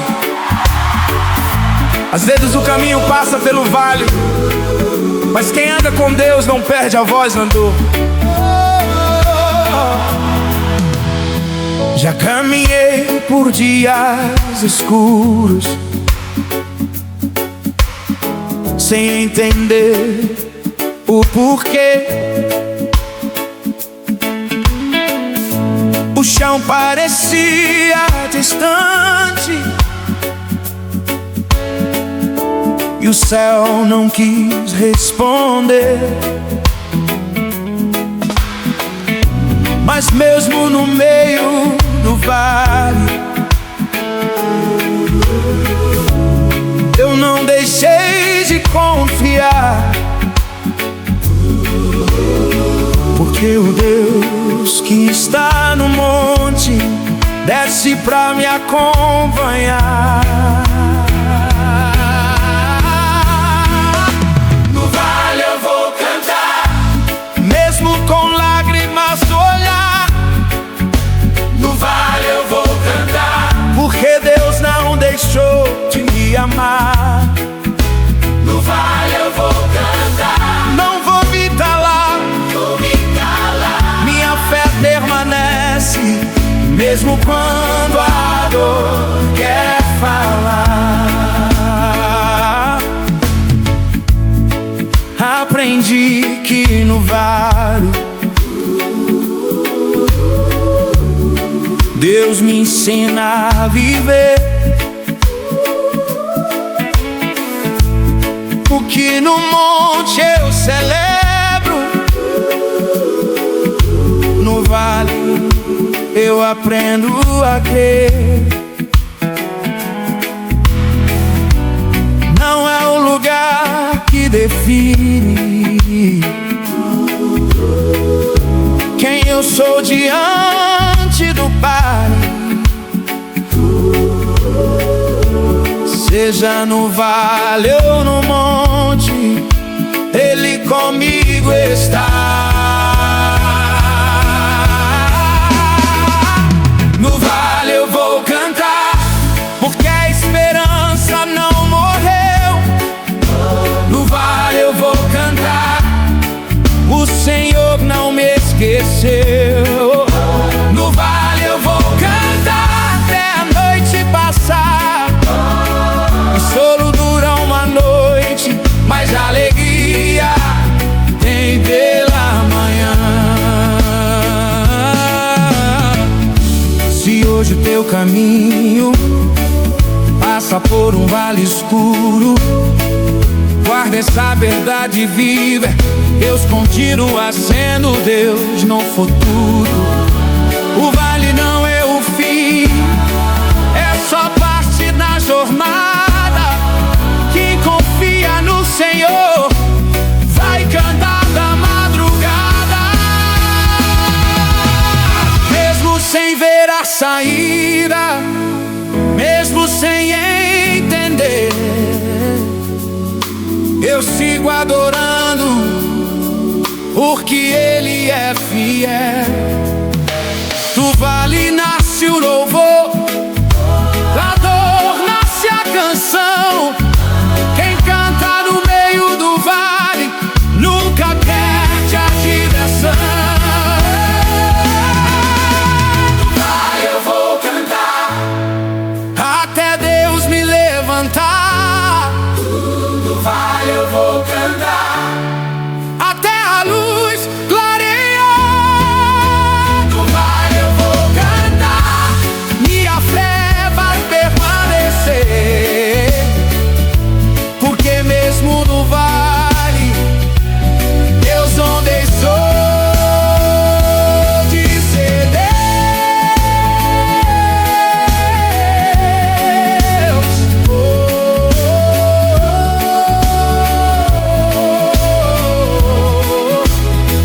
às vezes o caminho passa pelo vale, mas quem anda com Deus não perde a voz na dor. Já caminhei por dias escuros, sem entender o porquê. O chão parecia distante e o céu não quis responder. Mas mesmo no meio do vale, eu não deixei de confiar, porque o Deus que está no monte desce pra me acompanhar. No vale eu vou cantar, Mesmo com lágrimas no olhar, no vale eu vou cantar, porque Deus não deixou de me amar. no vale eu vou cantar, Não vou me calar, vou me calar. minha fé permanece, mesmo quando a dor quer falar. Aprendi que no vale Deus me ensina a viver o que no monte eu celebro, no vale eu aprendo a crer. Não é o lugar que define quem eu sou diante do Pai. Seja no vale ou no monte, Ele comigo está. No vale eu vou cantar, Porque a esperança não morreu. no vale eu vou cantar, O Senhor não me esqueceu. no vale eu vou cantar, Até a noite passar, o solo dura uma noite, mas a alegria tem pela manhã. Se hoje o teu caminho passa por um vale escuro, guarda essa verdade viva: Deus continua sendo Deus no futuro. O vale não é o fim, é só parte da jornada. Quem confia no Senhor vai cantar da madrugada, mesmo sem ver a saída, mesmo sem entender. Eu sigo adorando, porque Ele é fiel. Do vale nasce o louvor, da dor nasce a canção. Quem canta no meio do vale nunca perde a direção. no vale eu vou cantar, Até Deus me levantar, no vale eu vou cantar, até a luz clarear. no vale eu vou cantar, Minha fé vai permanecer, porque mesmo no vale Deus não deixou de ser Deus.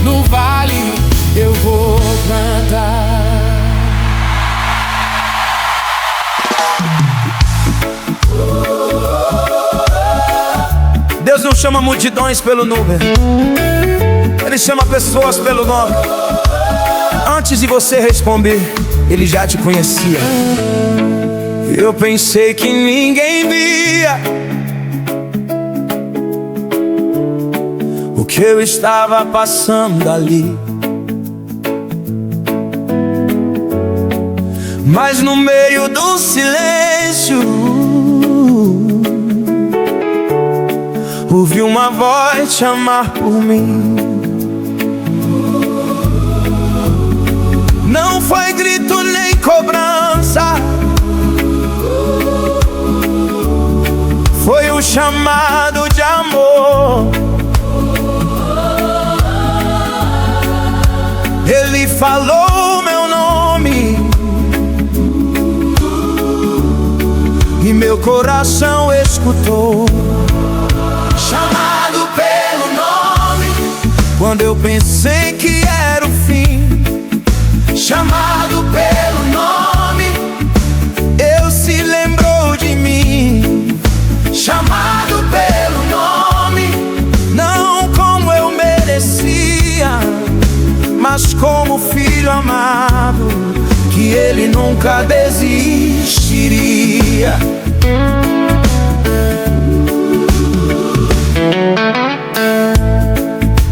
No vale eu vou cantar. Deus não chama multidões pelo número, Ele chama pessoas pelo nome. Antes de você responder, Ele já te conhecia. Eu pensei que ninguém via o que eu estava passando ali, mas no meio do silêncio ouvi uma voz chamar por mim. Não foi grito nem cobrança, foi o chamado de amor. Ele falou meu nome e meu coração escutou. Chamado pelo nome, Quando eu pensei que era o fim, chamado pelo nome, Deus se lembrou de mim. chamado pelo nome, Não como eu merecia, mas como filho amado, que Ele nunca desistiria.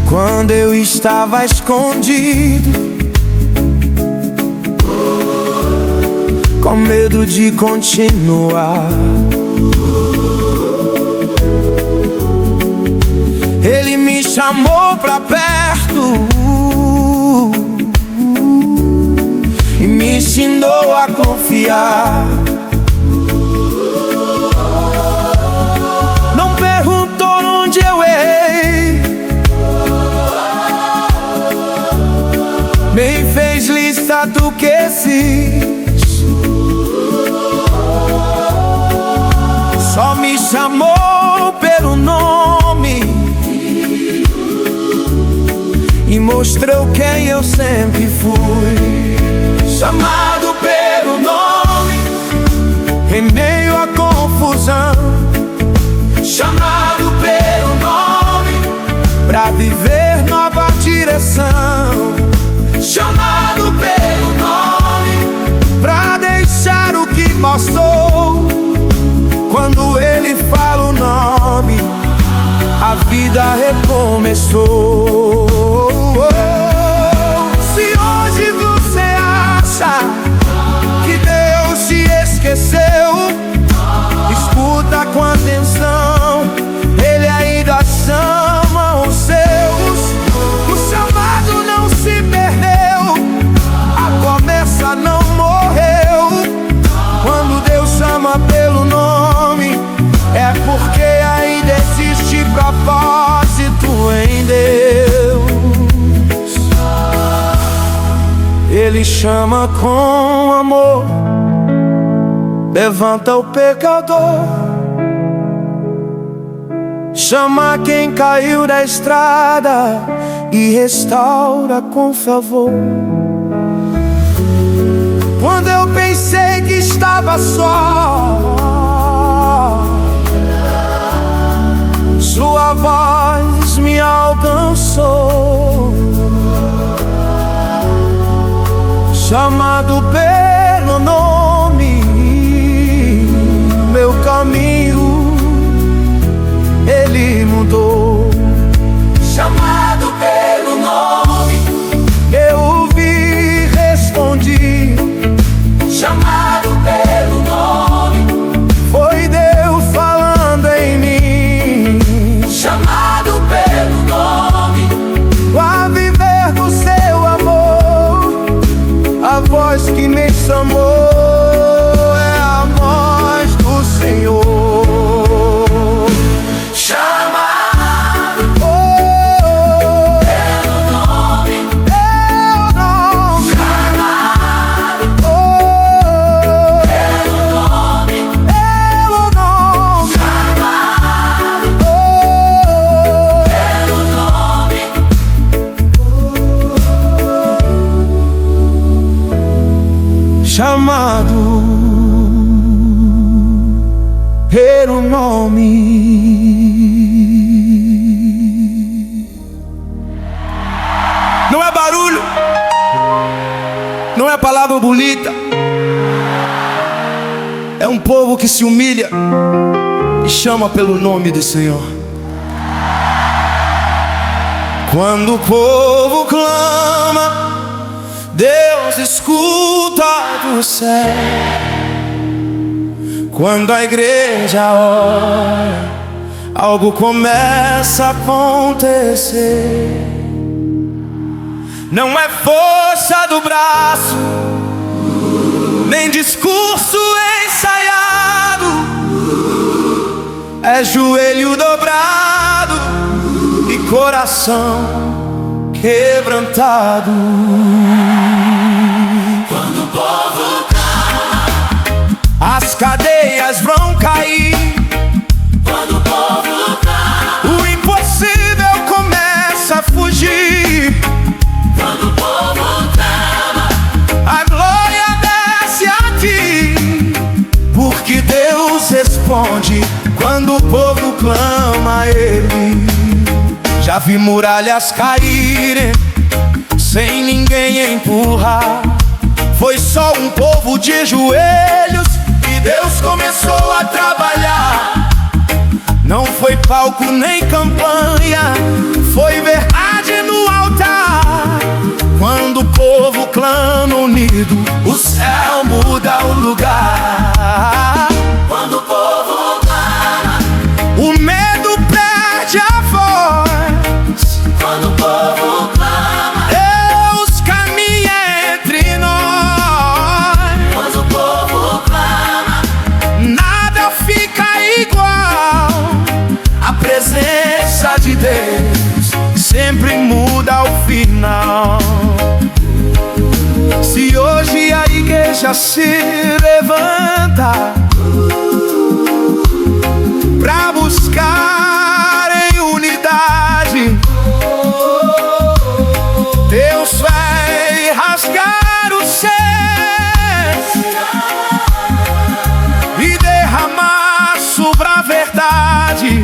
Quando eu estava escondido, com medo de continuar, Ele me chamou pra perto e me ensinou a confiar. Não perguntou onde eu errei, nem fez lista do que fiz. Só me chamou pelo nome e mostrou quem eu sempre fui. chamado pelo nome, Em meio à confusão, chamado pelo nome, pra viver nova direção. chamado pelo nome, Pra deixar o que passou. Quando Ele fala o nome, a vida recomeçou. Se hoje você acha que Deus te esqueceu, escuta com atenção, Ele ainda chama os seus. O chamado não se perdeu, a promessa não morreu. Quando Deus chama pelo nome, é porque ainda existe propósito em Deus. Ele chama com amor, levanta o pecador, chama quem caiu da estrada e restaura com favor. Quando eu pensei que estava só, Sua voz me alcançou. Chamado pelo nome, meu caminho Ele mudou. chamado pelo nome, Eu ouvi, respondi. chamado pelo nome, Foi Deus falando em mim. chamado pelo nome, A viver do seu amor, a voz que me chamou é a voz do Senhor. chamado Oh, pelo nome, teu nome. chamado Oh, pelo nome, teu nome. chamado Oh, pelo nome, chamado pelo nome. Não é barulho, não é palavra bonita, é um povo que se humilha e chama pelo nome do Senhor. Quando o povo clama, Deus escuta do céu. Quando a igreja ora, algo começa a acontecer. Não é força do braço, nem discurso ensaiado, é joelho dobrado e coração quebrantado. Quando o povo clama, as cadeias vão cair. quando o povo clama, O impossível começa a fugir. quando o povo clama, A glória desce a ti, porque Deus responde quando o povo clama a Ele. Já vi muralhas caírem sem ninguém empurrar. Foi só um povo de joelhos e Deus começou a trabalhar. Não foi palco nem campanha, foi verdade no altar. Quando o povo clama unido, o céu muda o lugar. quando o povo clama, O medo perde a voz. quando o povo clama, Deus caminha entre nós. quando o povo clama, Nada fica igual. A presença de Deus sempre muda o final. Se hoje a igreja se levanta pra buscar em unidade, Deus vai rasgar os céus e derramar sobre a verdade.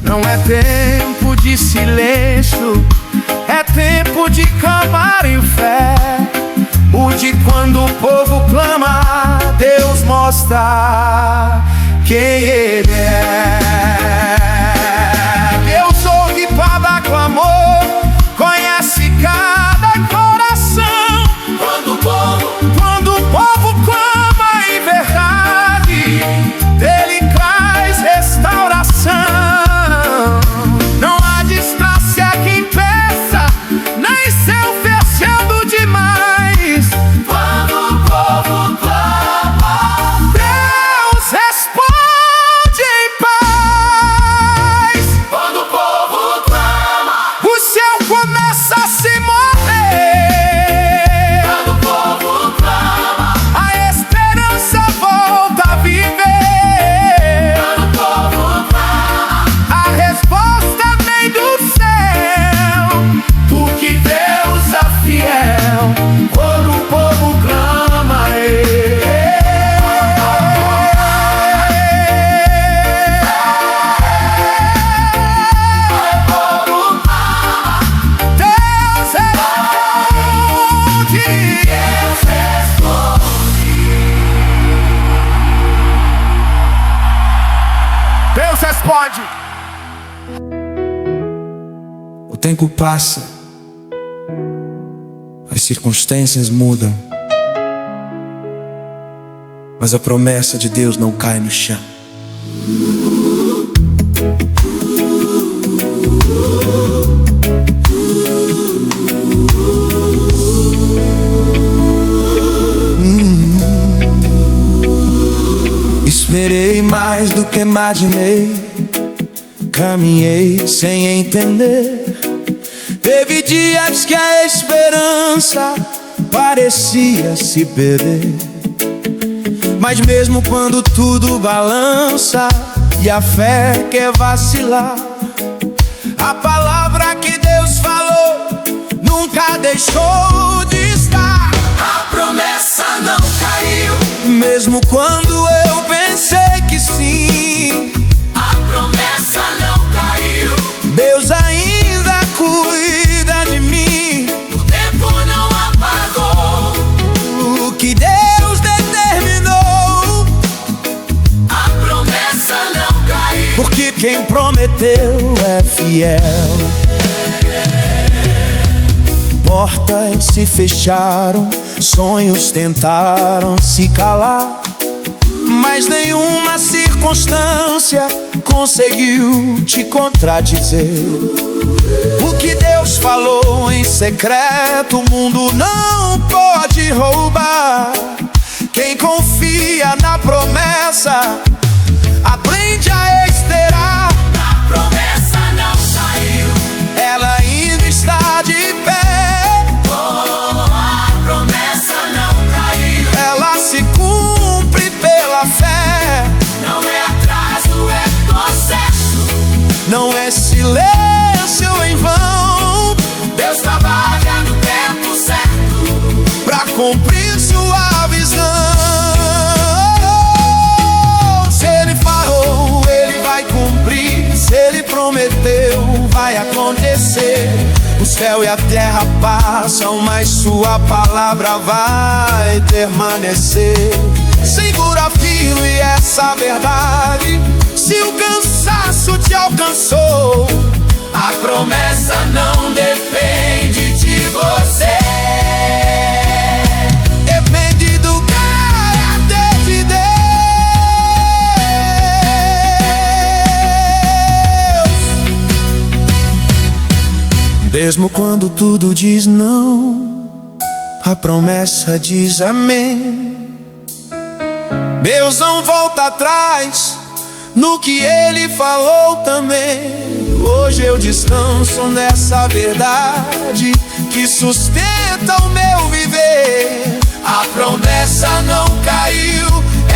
Não é tempo de silêncio, é tempo de clamar em fé. O de quando o povo clama, Deus mostra quem Ele é. Deus ouve cada clamor, conhece cada coração. quando o povo, Quando o povo clama em verdade, Ele traz restauração. Não há distância que impeça, nem se oferecendo demais. quando o povo clama, Deus responde em paz. quando o povo clama, O céu começa a se mover. quando o povo clama, A esperança volta a viver. quando o povo clama, A resposta vem do céu, porque Deus é fiel quando o povo clama a Ele. Deus responde. Deus responde. O tempo passa, as circunstâncias mudam, mas a promessa de Deus não cai no chão. Esperei mais do que imaginei, caminhei sem entender. Teve dias que a esperança parecia se perder, mas mesmo quando tudo balança e a fé quer vacilar, a palavra que Deus falou nunca deixou de estar. a promessa não caiu, Mesmo quando eu pensei que sim, a promessa não caiu, Deus ainda cuida de mim. o tempo não apagou, O que Deus determinou, a promessa não caiu, porque quem prometeu é fiel. Portas se fecharam, sonhos tentaram se calar, mas nenhuma circunstância conseguiu te contradizer. O que Deus falou em secreto, o mundo não pode roubar. Quem confia na promessa aprende a esperar. a promessa não saiu, Ela ainda cumprir sua visão. Se Ele falou, Ele vai cumprir. Se Ele prometeu, vai acontecer. O céu e a terra passam, mas sua palavra vai permanecer. Segura firme essa verdade. Se o cansaço te alcançou, a promessa não depende de você. Depende do caráter de Deus. Mesmo quando tudo diz não, a promessa diz amém. Deus não volta atrás no que Ele falou também. Hoje eu descanso nessa verdade que sustenta o meu viver. A promessa não caiu,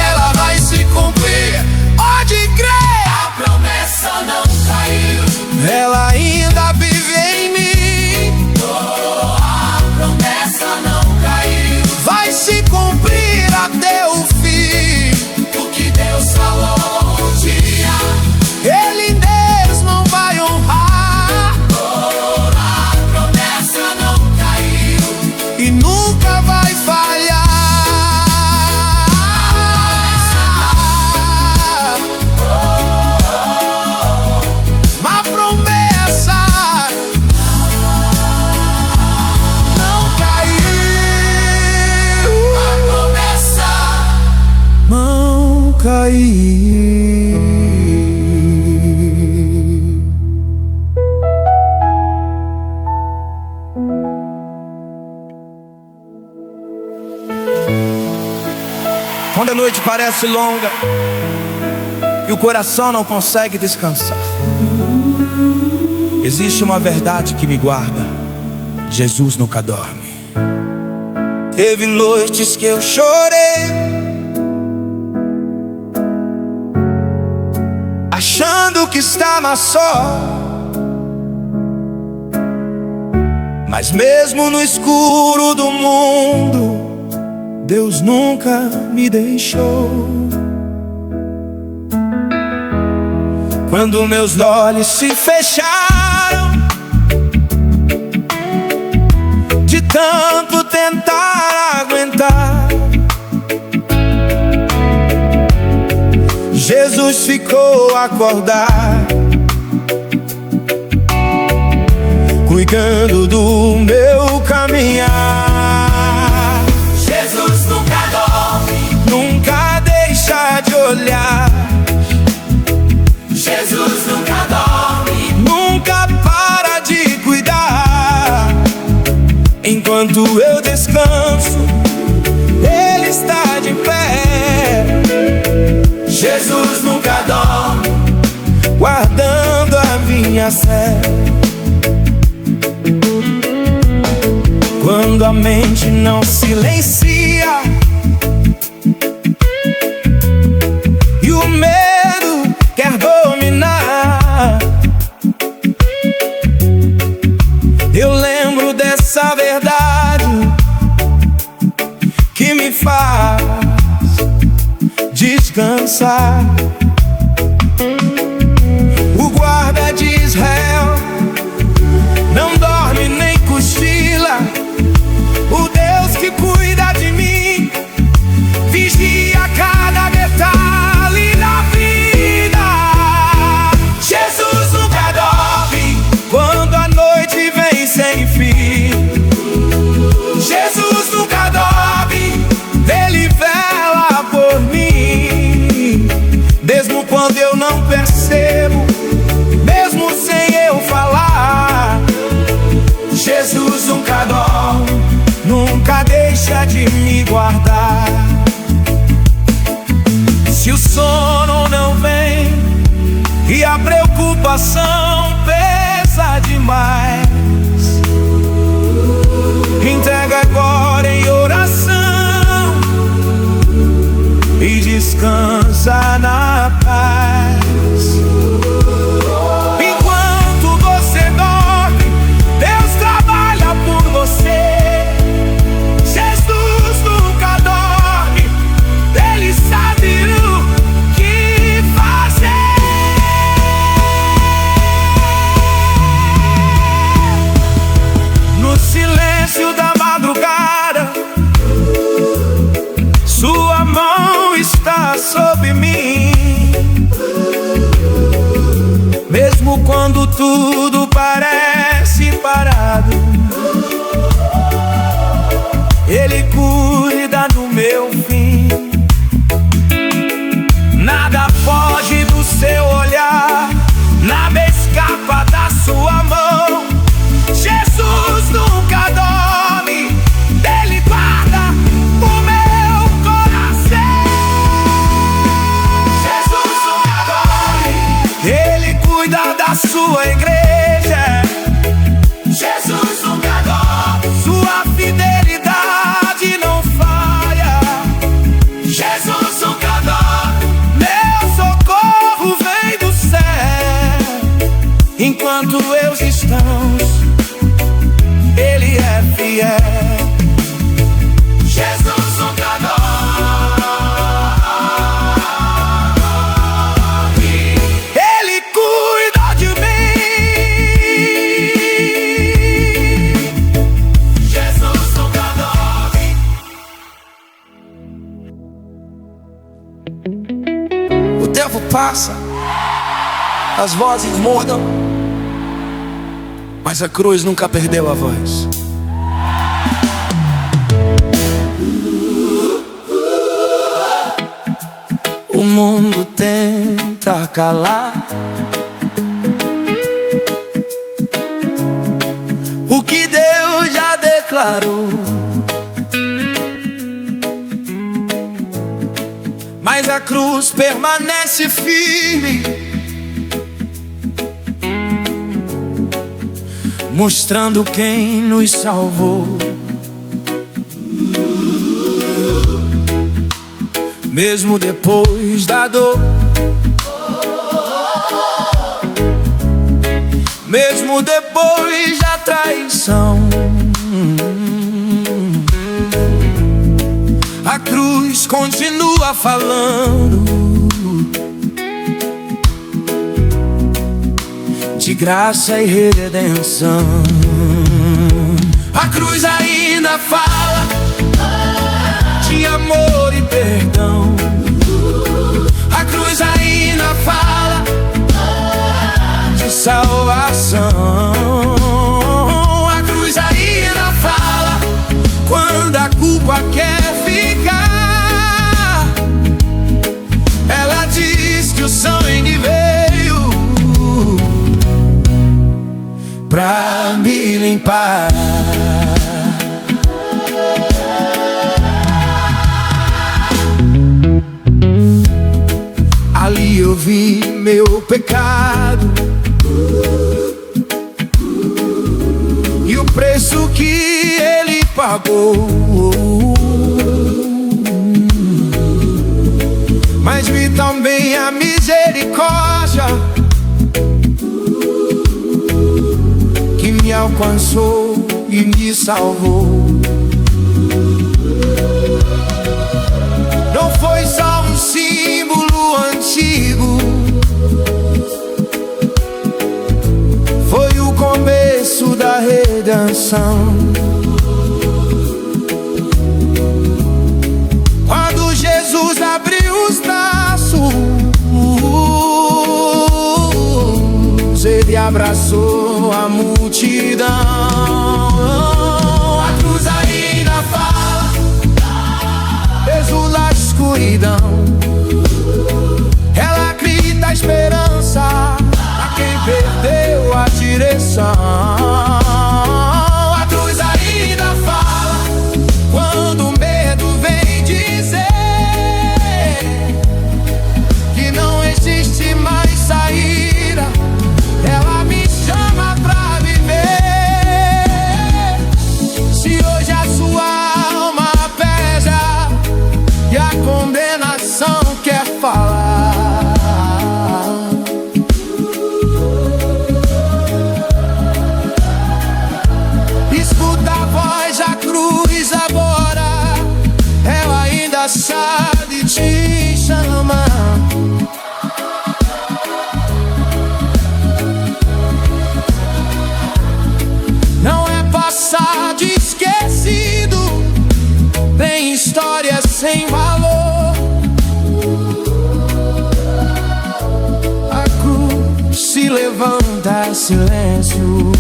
ela vai se cumprir. Pode crer! A promessa não caiu, ela ainda vive em mim. oh, a promessa não caiu, vai se cumprir até o fim. o que Deus falou um dia, Ele mesmo vai honrar. oh, a promessa não caiu, E nunca vai falhar. Uma promessa não caiu. a promessa Não caiu. Quando a noite parece longa e o coração não consegue descansar, existe uma verdade que me guarda: Jesus nunca dorme. Teve noites que eu chorei, achando que estava só, mas mesmo no escuro do mundo, Deus nunca me deixou. Quando meus olhos se fecharam, de tanto tentar aguentar, Jesus ficou acordado, cuidando do meu caminhar. Jesus nunca dorme, Nunca deixa de olhar, Jesus nunca dorme, nunca para de cuidar. Enquanto eu descanso, Ele está de pé. Jesus nunca dorme, guardando a minha fé. Quando a mente não silencia e o medo quer dominar, eu lembro dessa verdade que me faz descansar. O guarda de Israel não dorme nem cochila. O Deus que cuida de mim vigia cada detalhe da vida. Jesus nunca dorme, Quando a noite vem sem fim, Jesus nunca dorme, Ele vela por mim. Mesmo quando eu não percebo, mesmo sem eu falar, Jesus nunca dorme, nunca deixa de me guardar. Se o sono não vem e a preocupação pesa demais, entrega agora em oração e descansa na paz. Enquanto você dorme, Deus trabalha por você. Jesus sua igreja. Jesus nunca dorme, Sua fidelidade não falha. Jesus nunca dorme, Meu socorro vem do céu. Enquanto eu estamos, Ele é fiel. Jesus nunca dorme. Ele cuida de mim. Jesus nunca dorme. O tempo passa, as vozes mudam, mas a cruz nunca perdeu a voz. O mundo tenta calar o que Deus já declarou, mas a cruz permanece firme, mostrando quem nos salvou. Mesmo depois da dor, mesmo depois da traição, a cruz continua falando de graça e redenção. A cruz ainda fala de amor e perdão. A cruz ainda fala de salvação. A cruz ainda fala quando a culpa quer ficar. Ela diz que o sangue veio pra me limpar. Ali eu vi meu pecado e o preço que Ele pagou, mas vi também a misericórdia que me alcançou e me salvou. Não foi só um símbolo antigo, foi o começo da redenção. Quando Jesus abriu os braços, Ele abraçou a multidão. A cruz ainda fala, exula a escuridão. Ela grita a esperança a quem perdeu a direção. A cruz ainda fala quando o medo vem dizer que não existe mais saída. Ela me chama pra viver. Se hoje a sua alma pesa e a condenação quer falar, escuta a voz da cruz agora. Ela ainda sabe te chamar. Não é passado esquecido, tem história sem valor. A cruz se levanta, silêncio,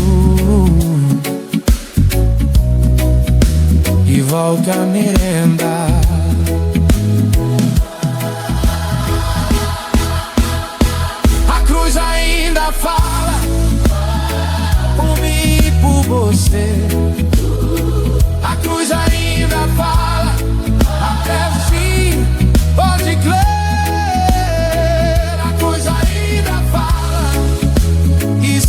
e volta a merenda. A cruz ainda fala por mim e por você. A cruz ainda fala até o fim, pode crer. A cruz ainda fala e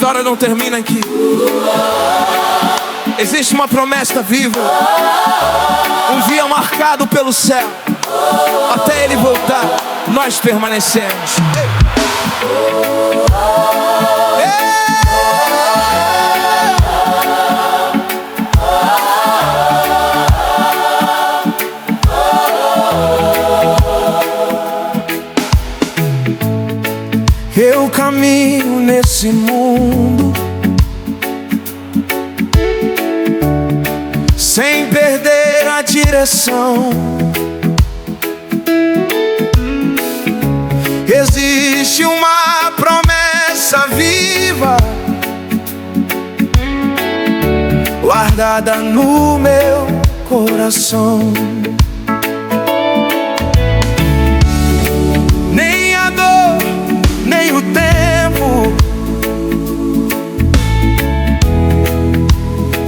história não termina aqui. Existe uma promessa viva, um dia marcado pelo céu. Até ele voltar, nós permanecemos. Eu caminho nesse mundo sem perder a direção. Existe uma promessa viva guardada no meu coração. Nem a dor, nem o tempo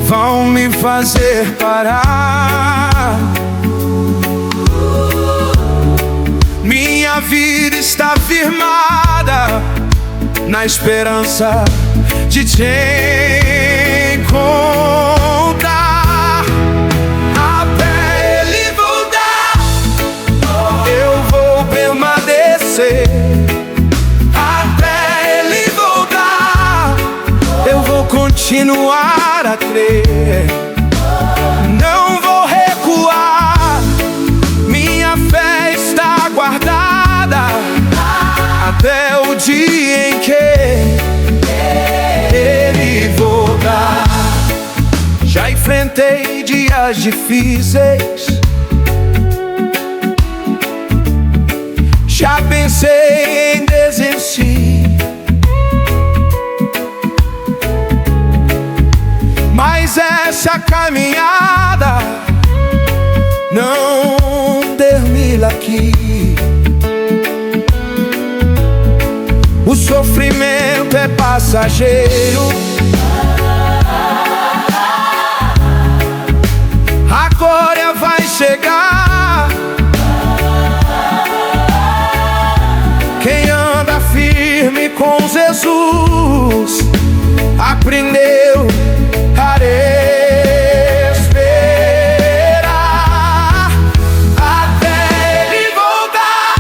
vão me fazer parar. Minha vida está firmada na esperança de te encontrar. Até ele voltar, eu vou permanecer. Até ele voltar, eu vou continuar a crer. Não vou recuar, minha fé está guardada até o dia em que ele voltar. Já enfrentei dias difíceis, já pensei em desistir, mas essa caminhada não termina aqui. O sofrimento é passageiro, a glória vai chegar. Quem anda firme com Jesus aprendeu a esperar. Até ele voltar,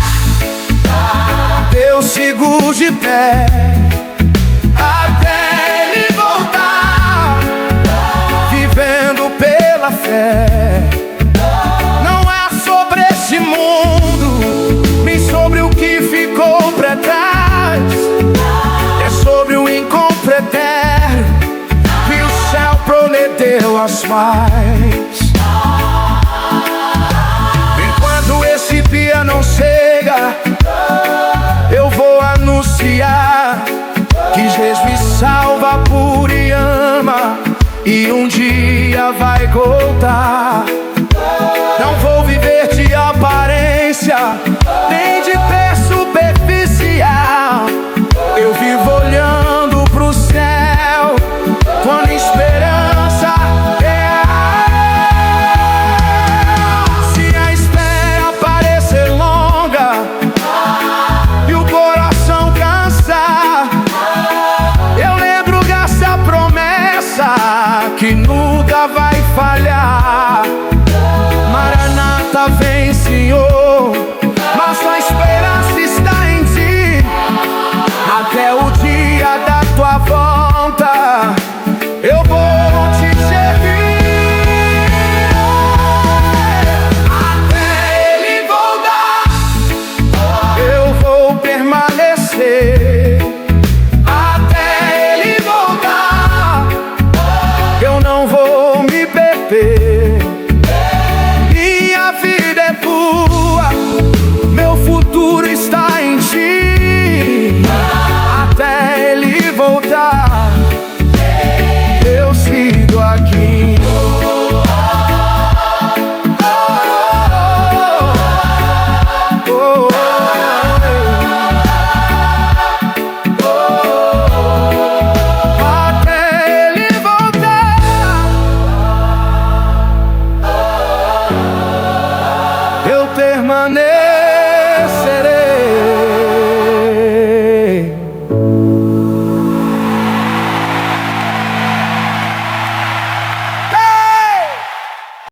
eu sigo de pé. Até ele voltar, vivendo pela fé. Não é sobre esse mundo, nem sobre o que ficou pra trás. É sobre o encontro eterno que o céu prometeu aos pais. Enquanto esse dia não chega, eu vou anunciar que Jesus me salva, por e ama, e um dia vai voltar. Não vou viver de aparência,